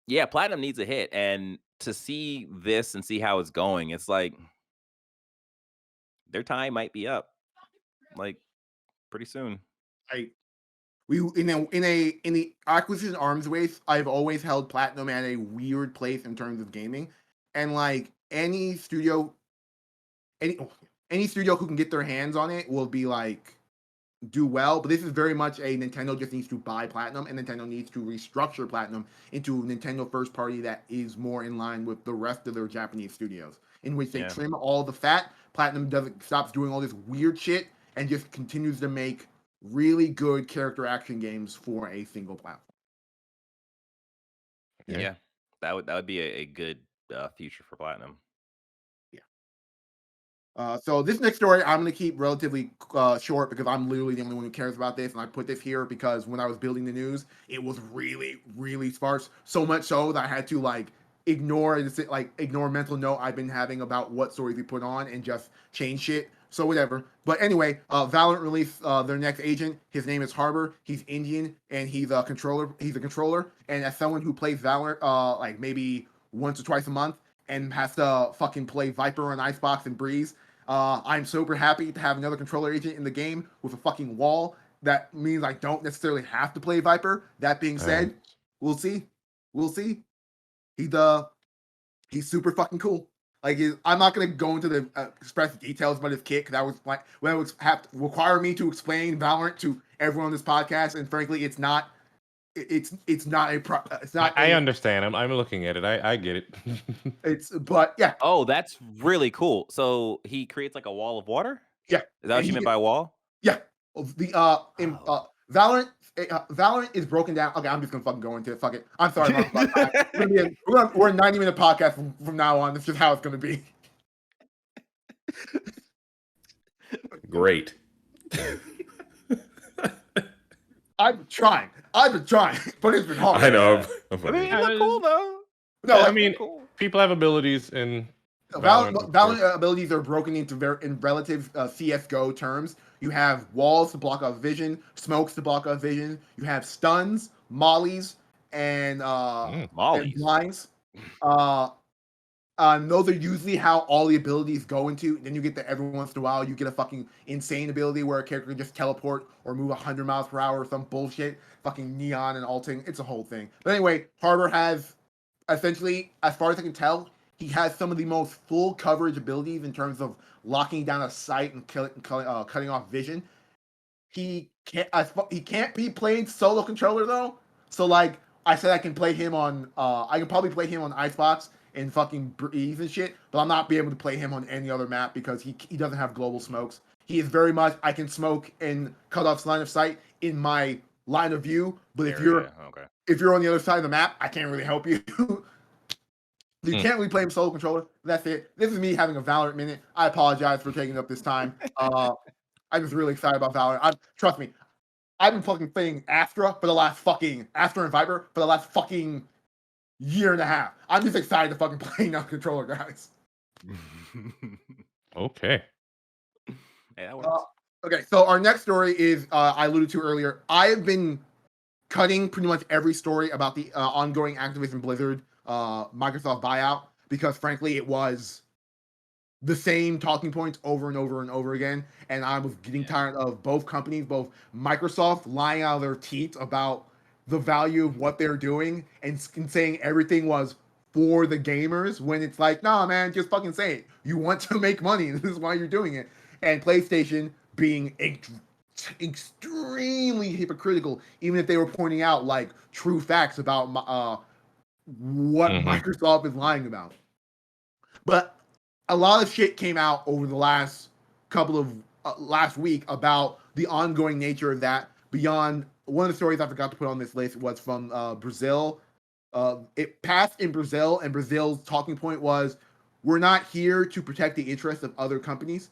yeah, Platinum needs a hit, and to see this and see how it's going, it's like their time might be up, like pretty soon. I we in the acquisition arms race, I've always held Platinum at a weird place in terms of gaming, and like any any studio who can get their hands on it will be like do well, but this is very much a Nintendo just needs to buy Platinum, and Nintendo needs to restructure Platinum into a Nintendo first party that is more in line with the rest of their Japanese studios, in which they Yeah. trim all the fat. Platinum doesn't stops doing all this weird shit and just continues to make really good character action games for a single platform. Yeah, that would be a good future for Platinum. So this next story I'm going to keep relatively short because I'm literally the only one who cares about this, and I put this here because when I was building the news, it was really, really sparse. So much so that I had to like ignore mental note I've been having about what stories we put on and just change shit. So whatever. But anyway, Valorant released their next agent. His name is Harbor. He's Indian and he's a controller. And as someone who plays Valorant like maybe once or twice a month and has to fucking play Viper on Icebox and Breeze. I'm super happy to have another controller agent in the game with a fucking wall. That means I don't necessarily have to play Viper. That being said, we'll see. He's super fucking cool. Like I'm not gonna go into the express details about his kit because that was like when it would have to require me to explain Valorant to everyone on this podcast, and frankly, it's not. It's not a. It's not. I understand. I'm looking at it. I get it. But yeah. Oh, that's really cool. So he creates like a wall of water? Yeah. Is that what you meant by wall? Yeah. Valorant Valorant is broken down. Okay, I'm just gonna fucking go into it. Fuck it. I'm sorry. We're a 90-minute podcast from now on. That's just how it's gonna be. Great. I've been trying, but it's been hard. I know. I mean, it look cool though. No, I mean, people have abilities in Valorant abilities are broken into in relative CS:GO terms. You have walls to block out vision, smokes to block out vision. You have stuns, mollies, and mollies. and blinds. Those are usually how all the abilities go into. Then you get the every once in a while you get a fucking insane ability where a character can just teleport or move 100 miles per hour or some bullshit. Fucking neon and alting. It's a whole thing. But anyway, Harbor has essentially, as far as I can tell, he has some of the most full coverage abilities in terms of locking down a sight and cutting off vision. He can't be playing solo controller though. So like I said, I can play him on. I can probably play him on Icebox and fucking Breeze and shit, but I'm not be able to play him on any other map because he doesn't have global smokes. He is very much I can smoke and cut off line of sight in my line of view, but if you're on the other side of the map, I can't really help you. You can't really play him solo controller. That's it. This is me having a Valorant minute. I apologize for taking up this time. I'm just really excited about Valorant. Trust me, I've been fucking playing Astra and Viper for the last fucking year and a half. I'm just excited to fucking play now controller, guys. Okay. Hey, that works. Okay, so our next story is I alluded to earlier. I have been cutting pretty much every story about the ongoing Activision Blizzard Microsoft buyout because frankly it was the same talking points over and over and over again, and I was getting tired of both companies, both Microsoft lying out of their teeth about the value of what they're doing and saying everything was for the gamers when it's like, nah, man, just fucking say it. You want to make money, and this is why you're doing it. And PlayStation being extremely hypocritical, even if they were pointing out like true facts about what Microsoft is lying about. But a lot of shit came out over the last couple of last week about the ongoing nature of that. Beyond one of the stories I forgot to put on this list was from Brazil. It passed in Brazil, and Brazil's talking point was, "We're not here to protect the interests of other companies.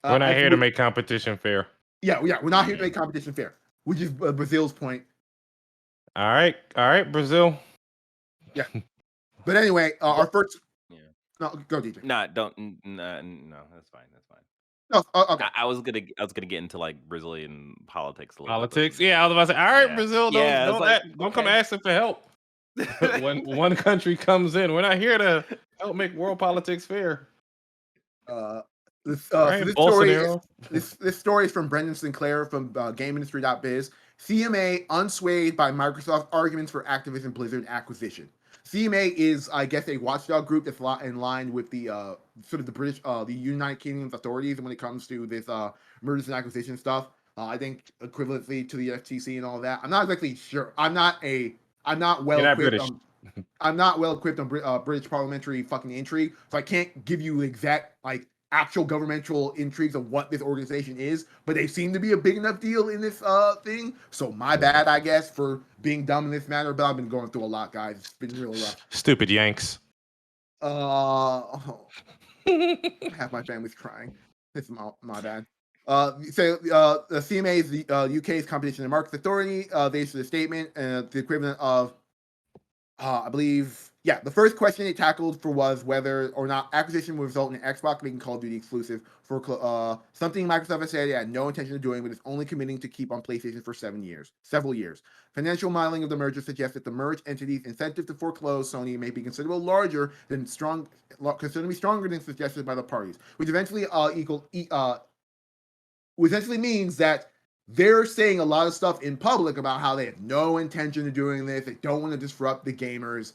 We're not here to make competition fair." Yeah, we're not here to make competition fair, which is Brazil's point. All right, Brazil. Yeah, but anyway, our first. No, go DJ. No, that's fine. No, okay. I was gonna get into like Brazilian politics a little Politics. bit. Yeah, I was about to say, all right, Brazil, don't come asking for help. When one country comes in, we're not here to help make world politics fair. This story is from Brendan Sinclair from GamesIndustry.biz. CMA unswayed by Microsoft arguments for Activision Blizzard acquisition. CMA is, I guess, a watchdog group that's in line with the sort of the British, the United Kingdom's authorities when it comes to this mergers and acquisition stuff. I think equivalently to the FTC and all that. I'm not exactly sure. I'm not well equipped. I'm not well equipped on British parliamentary fucking intrigue, so I can't give you exact like actual governmental intrigues of what this organization is, but they seem to be a big enough deal in this thing. So my bad, I guess, for being dumb in this matter, but I've been going through a lot, guys. It's been really rough. Stupid Yanks. Half my family's crying. This is my bad. The CMA is the UK's Competition and Markets Authority. They issued a statement, the equivalent of, I believe, the first question it tackled was whether or not acquisition would result in Xbox making Call of Duty exclusive for something Microsoft has said it had no intention of doing, but is only committing to keep on PlayStation for several years. Financial modeling of the merger suggests that the merged entity's incentive to foreclose Sony may be considerably stronger than suggested by the parties, which eventually means that they're saying a lot of stuff in public about how they have no intention of doing this. They don't want to disrupt the gamers.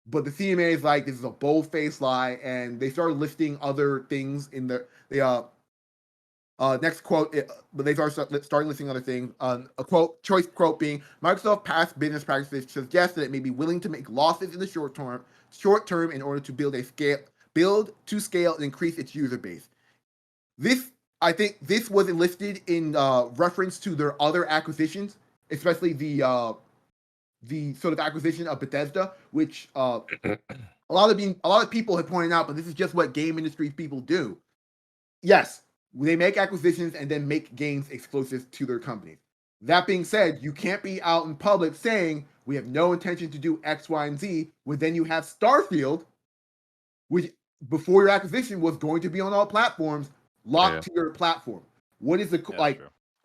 But the CMA is like, this is a bold-faced lie, and they started listing other things in the next quote. But they started listing other things. Choice quote being, Microsoft past business practices suggest that it may be willing to make losses in the short term in order to build to scale and increase its user base. I think this was listed in reference to their other acquisitions, especially the sort of acquisition of Bethesda, which a lot of people have pointed out, but this is just what game industry people do. Yes, they make acquisitions and then make games exclusive to their companies. That being said, you can't be out in public saying we have no intention to do X, Y, and Z, when then you have Starfield, which before your acquisition was going to be on all platforms, locked to your platform. What is the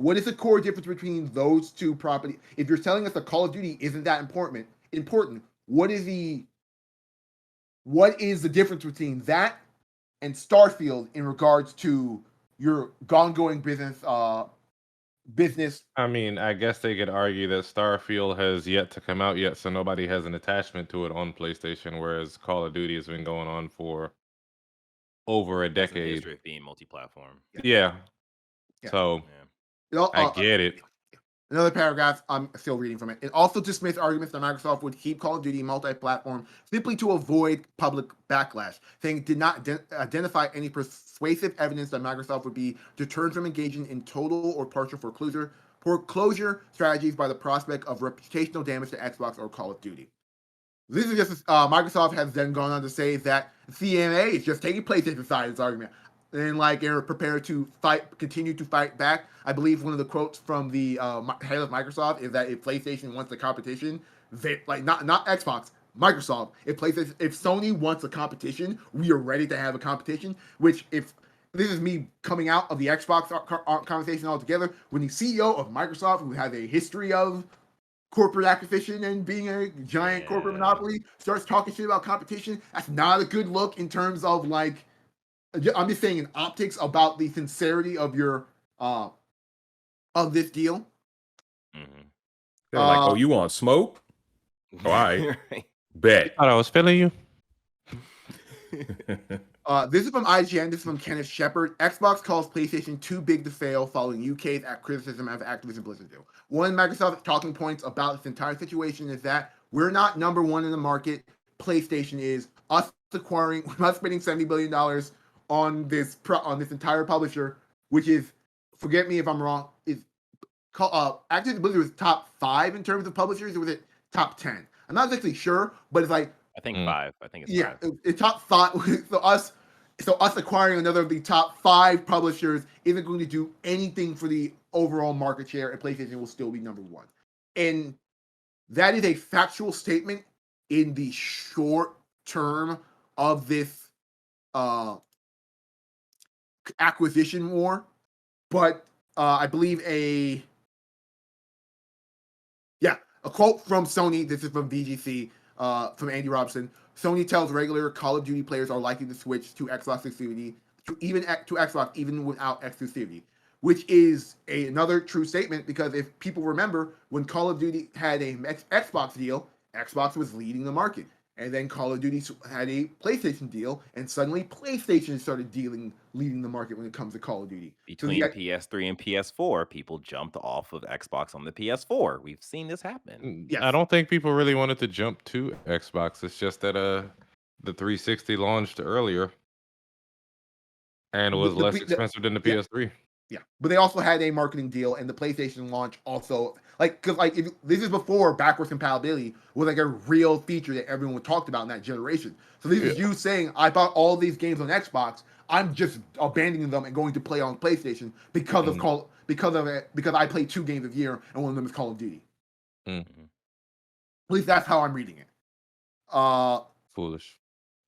What is the core difference between those two properties? If you're telling us that Call of Duty isn't that important, what is the difference between that and Starfield in regards to your ongoing business? I mean, I guess they could argue that Starfield has yet to come out yet, so nobody has an attachment to it on PlayStation, whereas Call of Duty has been going on for over a decade. History of being multi-platform. Yeah. So I get it. Another paragraph, I'm still reading from it. It also dismissed arguments that Microsoft would keep Call of Duty multi-platform simply to avoid public backlash, saying it did not identify any persuasive evidence that Microsoft would be deterred from engaging in total or partial foreclosure strategies by the prospect of reputational damage to Xbox or Call of Duty. This is just Microsoft has then gone on to say that CMA is just taking PlayStation's side of this argument. and like are prepared to continue to fight back. I believe one of the quotes from the head of Microsoft is that if PlayStation wants the competition, like not Xbox, Microsoft. If Sony wants a competition, we are ready to have a competition. Which if this is me coming out of the Xbox conversation altogether, when the CEO of Microsoft, who has a history of corporate acquisition and being a giant corporate monopoly, starts talking shit about competition, that's not a good look in terms of like, I'm just saying in optics about the sincerity of your of this deal. They're like, oh, you want smoke? All right, bet. I thought I was feeling you. This is from IGN. This is from Kenneth Shepard. Xbox calls PlayStation too big to fail following UK's criticism of Activision Blizzard deal. One of Microsoft's talking points about this entire situation is that we're not number one in the market. PlayStation is. Us acquiring, we're not spending $70 billion on this entire publisher, which is, forget me if I'm wrong, is Activision Blizzard was top 5 in terms of publishers, or was it top 10? I'm not exactly sure, but it's like, I think 5. I think it's 5. It's top 5. So us acquiring another of the top 5 publishers isn't going to do anything for the overall market share, and PlayStation will still be number 1. And that is a factual statement in the short term of this acquisition war. But I believe a quote from Sony, this is from VGC, from Andy Robson. Sony tells regular Call of Duty players are likely to switch to Xbox exclusivity, to Xbox even without exclusivity, which is another true statement, because if people remember, when Call of Duty had a Xbox deal, Xbox was leading the market. And then Call of Duty had a PlayStation deal, and suddenly PlayStation started leading the market when it comes to Call of Duty. Between PS3 and PS4, people jumped off of Xbox on the PS4. We've seen this happen. Yes. I don't think people really wanted to jump to Xbox. It's just that the 360 launched earlier and it was less expensive than the PS3. Yeah, but they also had a marketing deal, and the PlayStation launch also, because this is before backwards compatibility was like a real feature that everyone talked about in that generation. So this is you saying, I bought all these games on Xbox, I'm just abandoning them and going to play on PlayStation because I play 2 games a year, and one of them is Call of Duty. At least that's how I'm reading it. Foolish.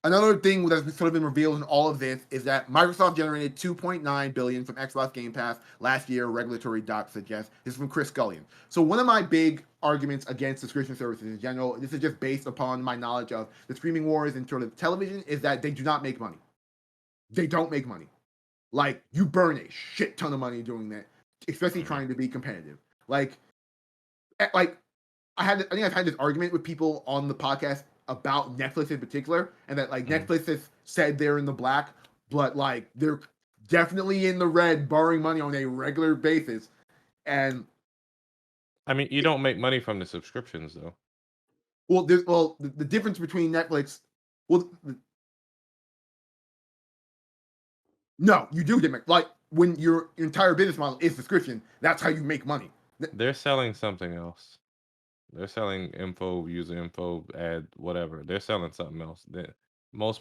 Another thing that's sort of been revealed in all of this is that Microsoft generated $2.9 billion from Xbox Game Pass last year, regulatory doc suggests. This is from Chris Scullion. So one of my big arguments against subscription services in general, this is just based upon my knowledge of the streaming wars and sort of television, is that they do not make money. They don't make money. Like, you burn a shit ton of money doing that, especially trying to be competitive. I think I've had this argument with people on the podcast about Netflix in particular, and that Netflix has said they're in the black, but they're definitely in the red, borrowing money on a regular basis. And I mean, you don't make money from the subscriptions though. The difference between Netflix, no, you do make when your entire business model is subscription, that's how you make money. They're selling something else. They're selling info, user info, ad, whatever. They're selling something else. Most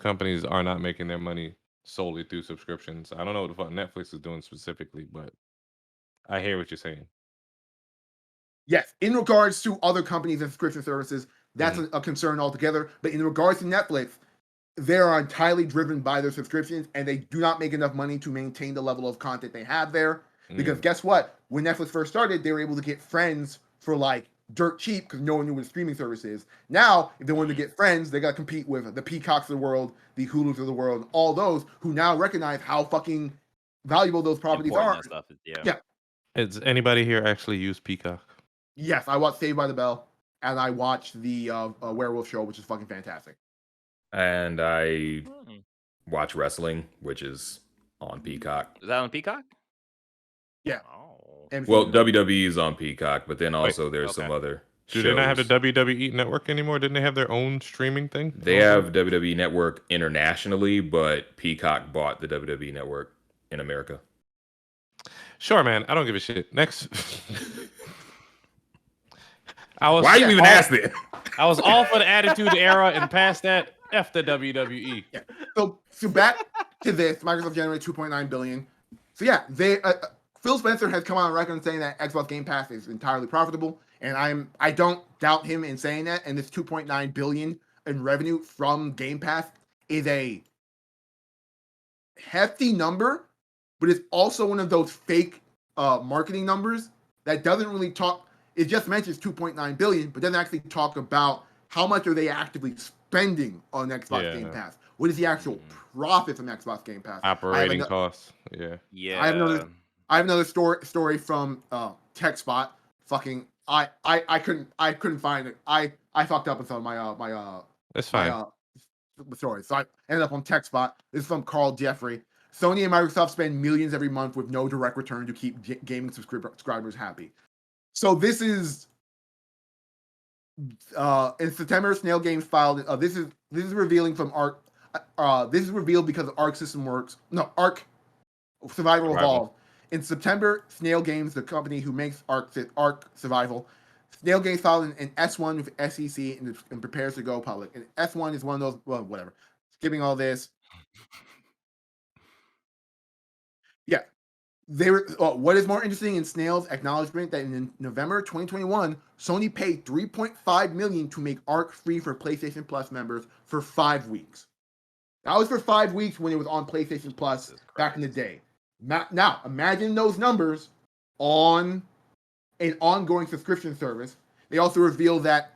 companies are not making their money solely through subscriptions. I don't know what the fuck Netflix is doing specifically, but I hear what you're saying. Yes, in regards to other companies and subscription services, that's a concern altogether. But in regards to Netflix, they are entirely driven by their subscriptions, and they do not make enough money to maintain the level of content they have there. Because guess what? When Netflix first started, they were able to get Friends for dirt cheap because no one knew what a streaming service is. Now, if they want to get Friends, they got to compete with the Peacocks of the world, the Hulus of the world, all those who now recognize how fucking valuable those properties are. Stuff is, yeah. Does anybody here actually use Peacock? Yes, I watched Saved by the Bell, and I watched the Werewolf Show, which is fucking fantastic. And I watch wrestling, which is on Peacock. Is that on Peacock? Yeah. Well, WWE is on Peacock, but then also there's some other shows. Do they not have the WWE Network anymore? Didn't they have their own streaming thing? They have WWE Network internationally, but Peacock bought the WWE Network in America. Sure, man. I don't give a shit. Next. Why you even ask that? I was all for the Attitude Era, and past that, F the WWE. Yeah. So back to this, Microsoft generated $2.9 billion. So yeah, Phil Spencer has come on record saying that Xbox Game Pass is entirely profitable, and I don't doubt him in saying that. And this $2.9 billion in revenue from Game Pass is a hefty number, but it's also one of those fake marketing numbers that doesn't really talk. It just mentions 2.9 billion, but doesn't actually talk about how much are they actively spending on Xbox Game Pass. What is the actual profit from Xbox Game Pass? Operating costs. Yeah. I have another story from TechSpot. Fucking I couldn't find it. I fucked up with some of my That's fine. story. So I ended up on TechSpot. This is from Carl Jeffrey. Sony and Microsoft spend millions every month with no direct return to keep gaming subscribers happy. So this is in September. Snail Games filed. This is revealing from Arc. This is revealed because of Arc System Works. No, Arc Survival Evolved. In September, Snail Games, the company who makes Arc Survival, Snail Games filed an S1 with SEC and prepares to go public. And S1 is one of those. Well, whatever. Skipping all this. Yeah. What is more interesting in Snail's acknowledgement that in November 2021, Sony paid $3.5 million to make Arc free for PlayStation Plus members for 5 weeks. That was for 5 weeks when it was on PlayStation Plus back in the day. Now, imagine those numbers on an ongoing subscription service. They also reveal that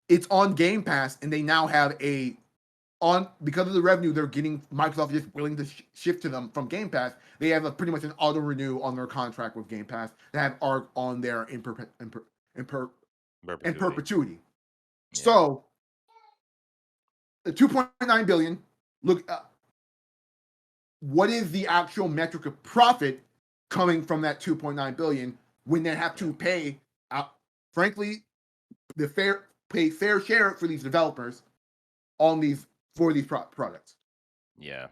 it's on Game Pass, and they now have because of the revenue they're getting, Microsoft is just willing to shift to them from Game Pass. They have pretty much an auto renew on their contract with Game Pass. They have Arc on there in perpetuity. Yeah. So the 2.9 billion. Look, what is the actual metric of profit coming from that 2.9 billion when they have to pay frankly, pay fair share for these developers on these products? Yeah.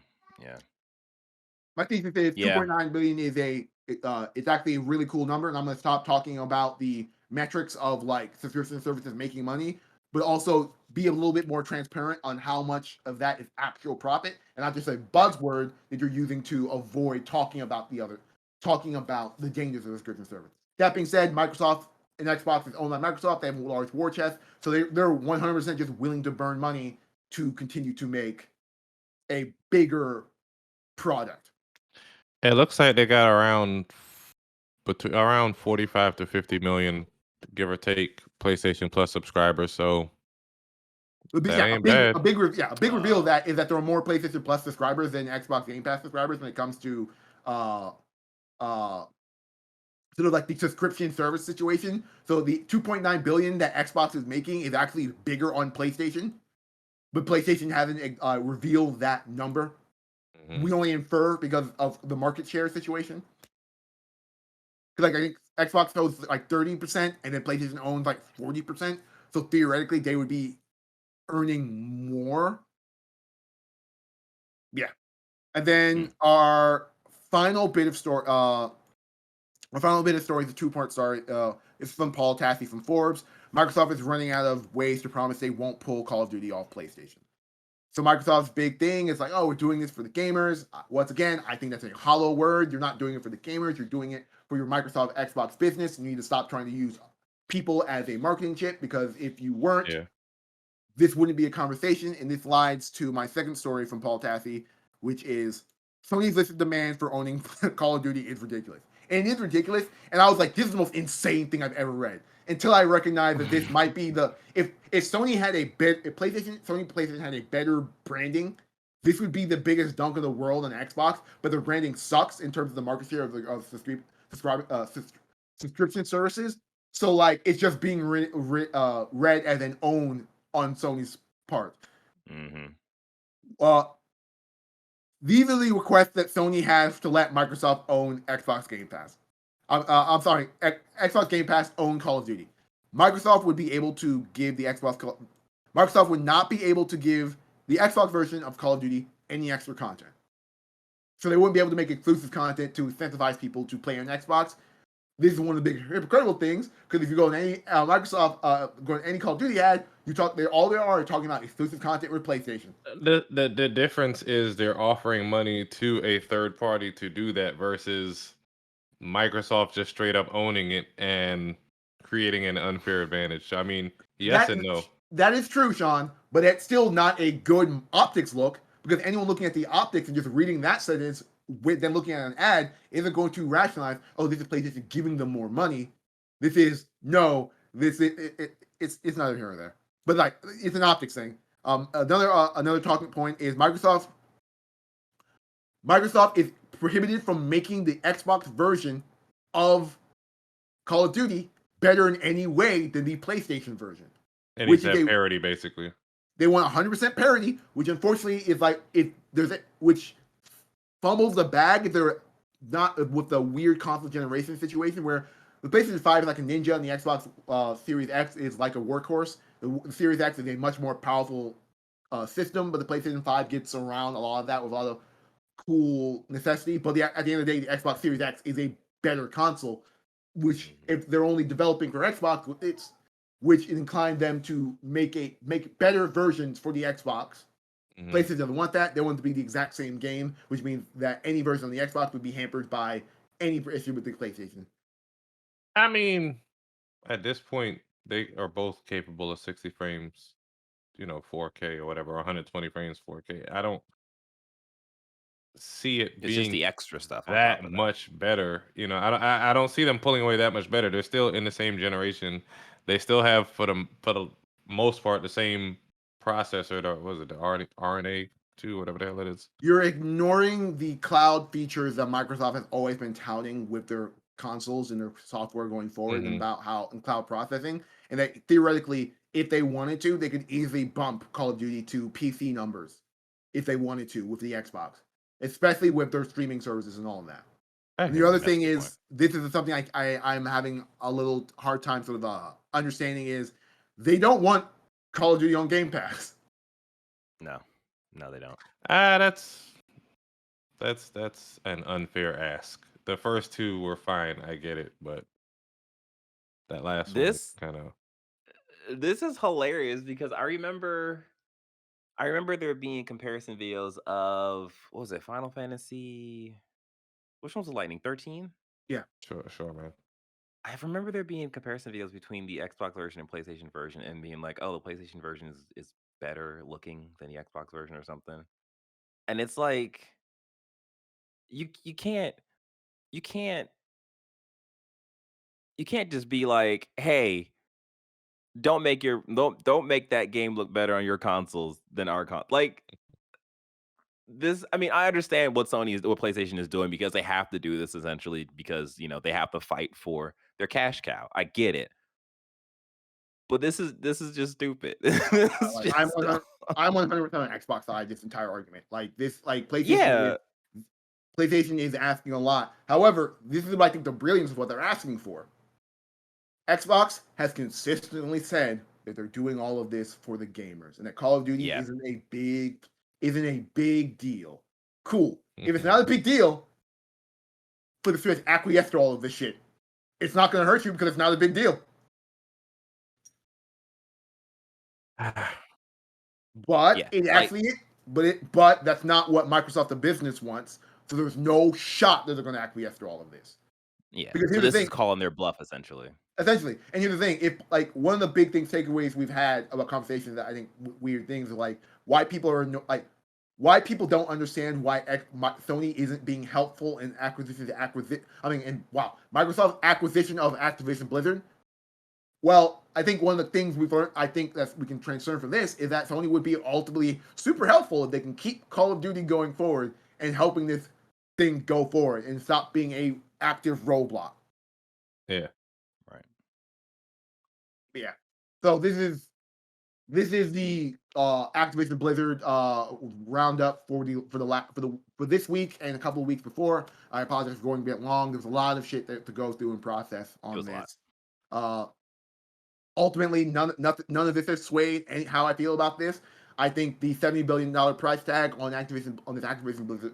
My thesis is 2.9 billion is it's actually a really cool number, and I'm going to stop talking about the metrics of like subscription services making money, but also be a little bit more transparent on how much of that is actual profit, and not just a buzzword that you're using to avoid talking about the dangers of subscription service. That being said, Microsoft and Xbox is owned by Microsoft. They have a large war chest, so they're 100% just willing to burn money to continue to make a bigger product. It looks like they got around 45 to 50 million, give or take, PlayStation Plus subscribers. So that ain't bad. A big reveal of that is that there are more PlayStation Plus subscribers than Xbox Game Pass subscribers when it comes to sort of like the subscription service situation. So the 2.9 billion that Xbox is making is actually bigger on PlayStation, but PlayStation hasn't revealed that number. Mm-hmm. We only infer because of the market share situation. Because like I think Xbox owns like 30%, and then PlayStation owns like 40%. So theoretically, they would be earning more. Yeah, and then our final bit of story. Our final bit of story is a two-part story. It's from Paul Tassi from Forbes. Microsoft is running out of ways to promise they won't pull Call of Duty off PlayStation. So Microsoft's big thing is like, oh, we're doing this for the gamers. Once again, I think that's a hollow word. You're not doing it for the gamers. You're doing it for your Microsoft Xbox business. You need to stop trying to use people as a marketing chip, because if you weren't, this wouldn't be a conversation. And this leads to my second story from Paul Tassi, which is Sony's list of demands for owning Call of Duty is ridiculous. And it is ridiculous. And I was like, this is the most insane thing I've ever read. Until I recognized that this might be if Sony had PlayStation had a better branding, this would be the biggest dunk in the world on Xbox. But their branding sucks in terms of the market share of subscription services. So like it's just being read as an own on Sony's part. Mm-hmm. These are the requests that Sony has to let Microsoft own Xbox Game Pass. I'm sorry, Xbox Game Pass own Call of Duty. Microsoft would be able to give Microsoft would not be able to give the Xbox version of Call of Duty any extra content. So they wouldn't be able to make exclusive content to incentivize people to play on Xbox. this is one of the big hypocritical things, because if you go to any Microsoft, go to any Call of Duty ad, you talk, they are talking about exclusive content with PlayStation. The difference is they're offering money to a third party to do that versus Microsoft just straight up owning it and creating an unfair advantage. I mean, yes and no. That is true, Sean, but it's still not a good optics look, because anyone looking at the optics and just reading that sentence with them looking at an ad isn't going to rationalize, oh, this is PlayStation giving them more money. This is no, this is it's neither here nor there. But like, it's an optics thing. Another talking point is Microsoft is prohibited from making the Xbox version of Call of Duty better in any way than the PlayStation version. And it's that parity, basically. They want 100% parity, which unfortunately is like, which fumbles the bag if they're not with the weird console generation situation where the PlayStation 5 is like a ninja and the Xbox Series X is like a workhorse. The Series X is a much more powerful system, but the PlayStation 5 gets around a lot of that with a lot of cool necessity. But at the end of the day, the Xbox Series X is a better console, which if they're only developing for Xbox, which inclined them to make better versions for the Xbox. PlayStation doesn't want that. They want it to be the exact same game, which means that any version on the Xbox would be hampered by any issue with the PlayStation. I mean, at this point, they are both capable of 60 frames, 4K or whatever, 120 frames 4K. I don't see it being just the extra stuff that much better. I don't see them pulling away that much better. They're still in the same generation. They still have, for the most part, the same processor. The RNA 2, whatever the hell it is. You're ignoring the cloud features that Microsoft has always been touting with their consoles and their software going forward, and about how in cloud processing, and that theoretically, if they wanted to, they could easily bump Call of Duty to PC numbers if they wanted to with the Xbox, especially with their streaming services and all of that. And the other thing is, this is something I'm having a little hard time sort of understanding, is they don't want Call of Duty on Game Pass. No, they don't. That's an unfair ask. The first two were fine, I get it, but that last one kind of. This is hilarious because I remember there being comparison videos of, what was it, Final Fantasy? Which one was the Lightning? 13? Yeah, sure, man. I remember there being comparison videos between the Xbox version and PlayStation version, and being like, oh, the PlayStation version is better looking than the Xbox version or something. And it's like, you can't just be like, hey, don't make that game look better on your consoles than our like this. I mean, I understand what PlayStation is doing, because they have to do this essentially because they have to fight for their cash cow. I get it, but this is just stupid. I'm 100% on Xbox side this entire argument. Like this, like PlayStation. PlayStation is asking a lot. However, this is, I think, the brilliance of what they're asking for. Xbox has consistently said that they're doing all of this for the gamers, and that Call of Duty isn't a big deal. Cool. If it's not a big deal for the Switch acquiesce to all of this shit, it's not going to hurt you because it's not a big deal. But but that's not what Microsoft the business wants. So there's no shot that they're going to acquiesce to all of this. Yeah, because so this is calling their bluff, essentially. And here's the thing: if like one of the big takeaways we've had about conversations that I think weird things are like why people don't understand why Sony isn't being helpful in Microsoft's acquisition of Activision Blizzard. Well, I think one of the things we've learned, I think that we can transcend from this, is that Sony would be ultimately super helpful if they can keep Call of Duty going forward and helping this thing go forward and stop being a active roadblock. Yeah. Right. Yeah. So this is the Activision Blizzard roundup for this week and a couple of weeks before. I apologize for going a bit long. There's a lot of shit to go through and process on this. Ultimately, none of this has swayed how I feel about this. I think the $70 billion price tag on this Activision Blizzard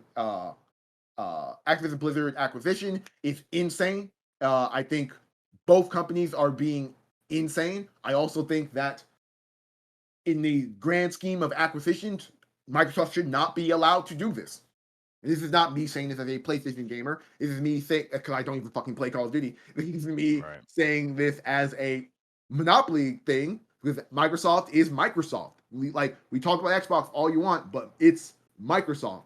Activision Blizzard acquisition is insane. I think both companies are being insane. I also think that in the grand scheme of acquisitions, Microsoft should not be allowed to do this. This is not me saying this as a PlayStation gamer. This is me saying, because I don't even fucking play Call of Duty. This is me saying this as a monopoly thing, because Microsoft is Microsoft. We talk about Xbox all you want, but it's Microsoft.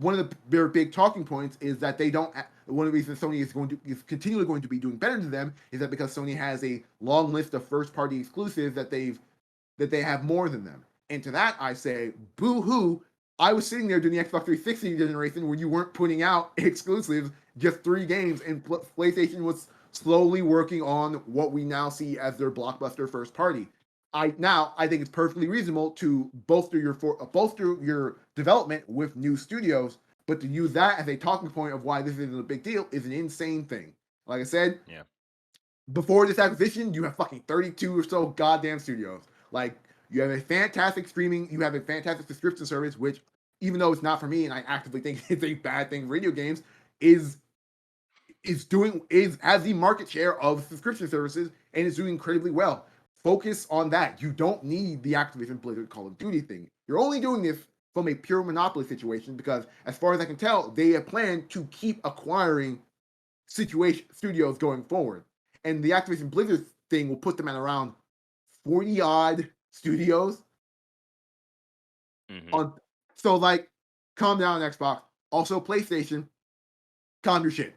One of their big talking points is that they don't. One of the reasons Sony is continually going to be doing better than them is that because Sony has a long list of first-party exclusives that they have more than them. And to that, I say, boo-hoo. I was sitting there during the Xbox 360 generation where you weren't putting out exclusives, just 3 games, and PlayStation was slowly working on what we now see as their blockbuster first party. I think it's perfectly reasonable to bolster your development with new studios, but to use that as a talking point of why this isn't a big deal is an insane thing. Like I said, before this acquisition, you have fucking 32 or so goddamn studios. Like, you have a fantastic subscription service, which, even though it's not for me, and I actively think it's a bad thing for video games, has the market share of subscription services and is doing incredibly well. Focus on that. You don't need the Activision Blizzard Call of Duty thing. You're only doing this from a pure monopoly situation because, as far as I can tell, they have planned to keep acquiring studios going forward. And the Activision Blizzard thing will put them at around 40 odd studios. So, like, calm down, Xbox. Also, PlayStation, calm your shit.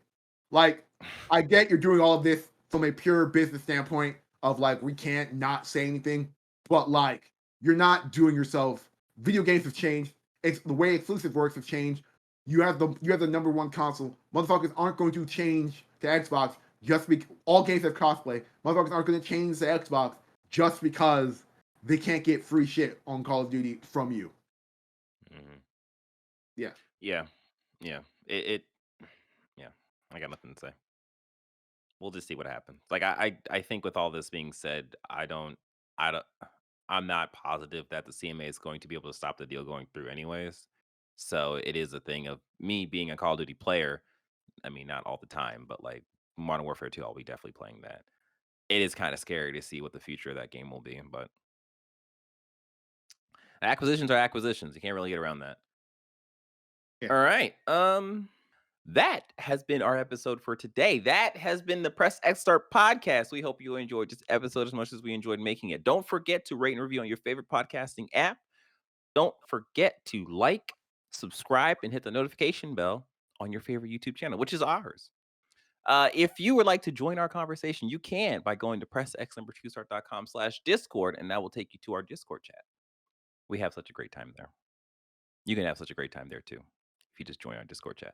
Like, I get you're doing all of this from a pure business standpoint of, like, we can't not say anything, but, like, you're not doing yourself. Video games have changed. The way exclusive works have changed. You have the number one console. Motherfuckers aren't going to change to Xbox just because all games have crossplay. Motherfuckers aren't going to change to Xbox just because they can't get free shit on Call of Duty from you. Yeah. I got nothing to say. We'll just see what happens. Like, I think with all this being said, I'm not positive that the CMA is going to be able to stop the deal going through anyways. So it is a thing of me being a Call of Duty player. I mean, not all the time, but like Modern Warfare 2, I'll be definitely playing that. It is kind of scary to see what the future of that game will be, but acquisitions are acquisitions. You can't really get around that. All right. That has been our episode for today. That has been the Press X Start podcast. We hope you enjoyed this episode as much as we enjoyed making it. Don't forget to rate and review on your favorite podcasting app. Don't forget to like, subscribe, and hit the notification bell on your favorite YouTube channel, which is ours. If you would like to join our conversation, you can by going to pressx2start.com/Discord, and that will take you to our Discord chat. We have such a great time there. You can have such a great time there too if you just join our Discord chat.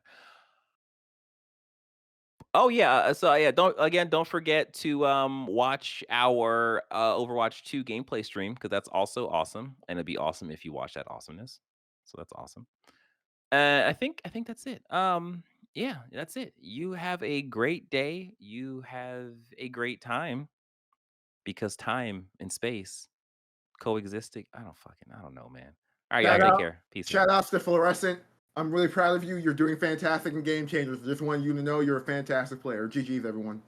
Oh yeah, don't forget to watch our Overwatch 2 gameplay stream because that's also awesome, and it'd be awesome if you watch that awesomeness. So that's awesome. I think that's it. Yeah, that's it. You have a great day. You have a great time because time and space coexisting. I don't know, man. All right, y'all take care. Peace out. Shout out to Fluorescent. I'm really proud of you. You're doing fantastic in Game Changers. Just want you to know you're a fantastic player. GG's, everyone.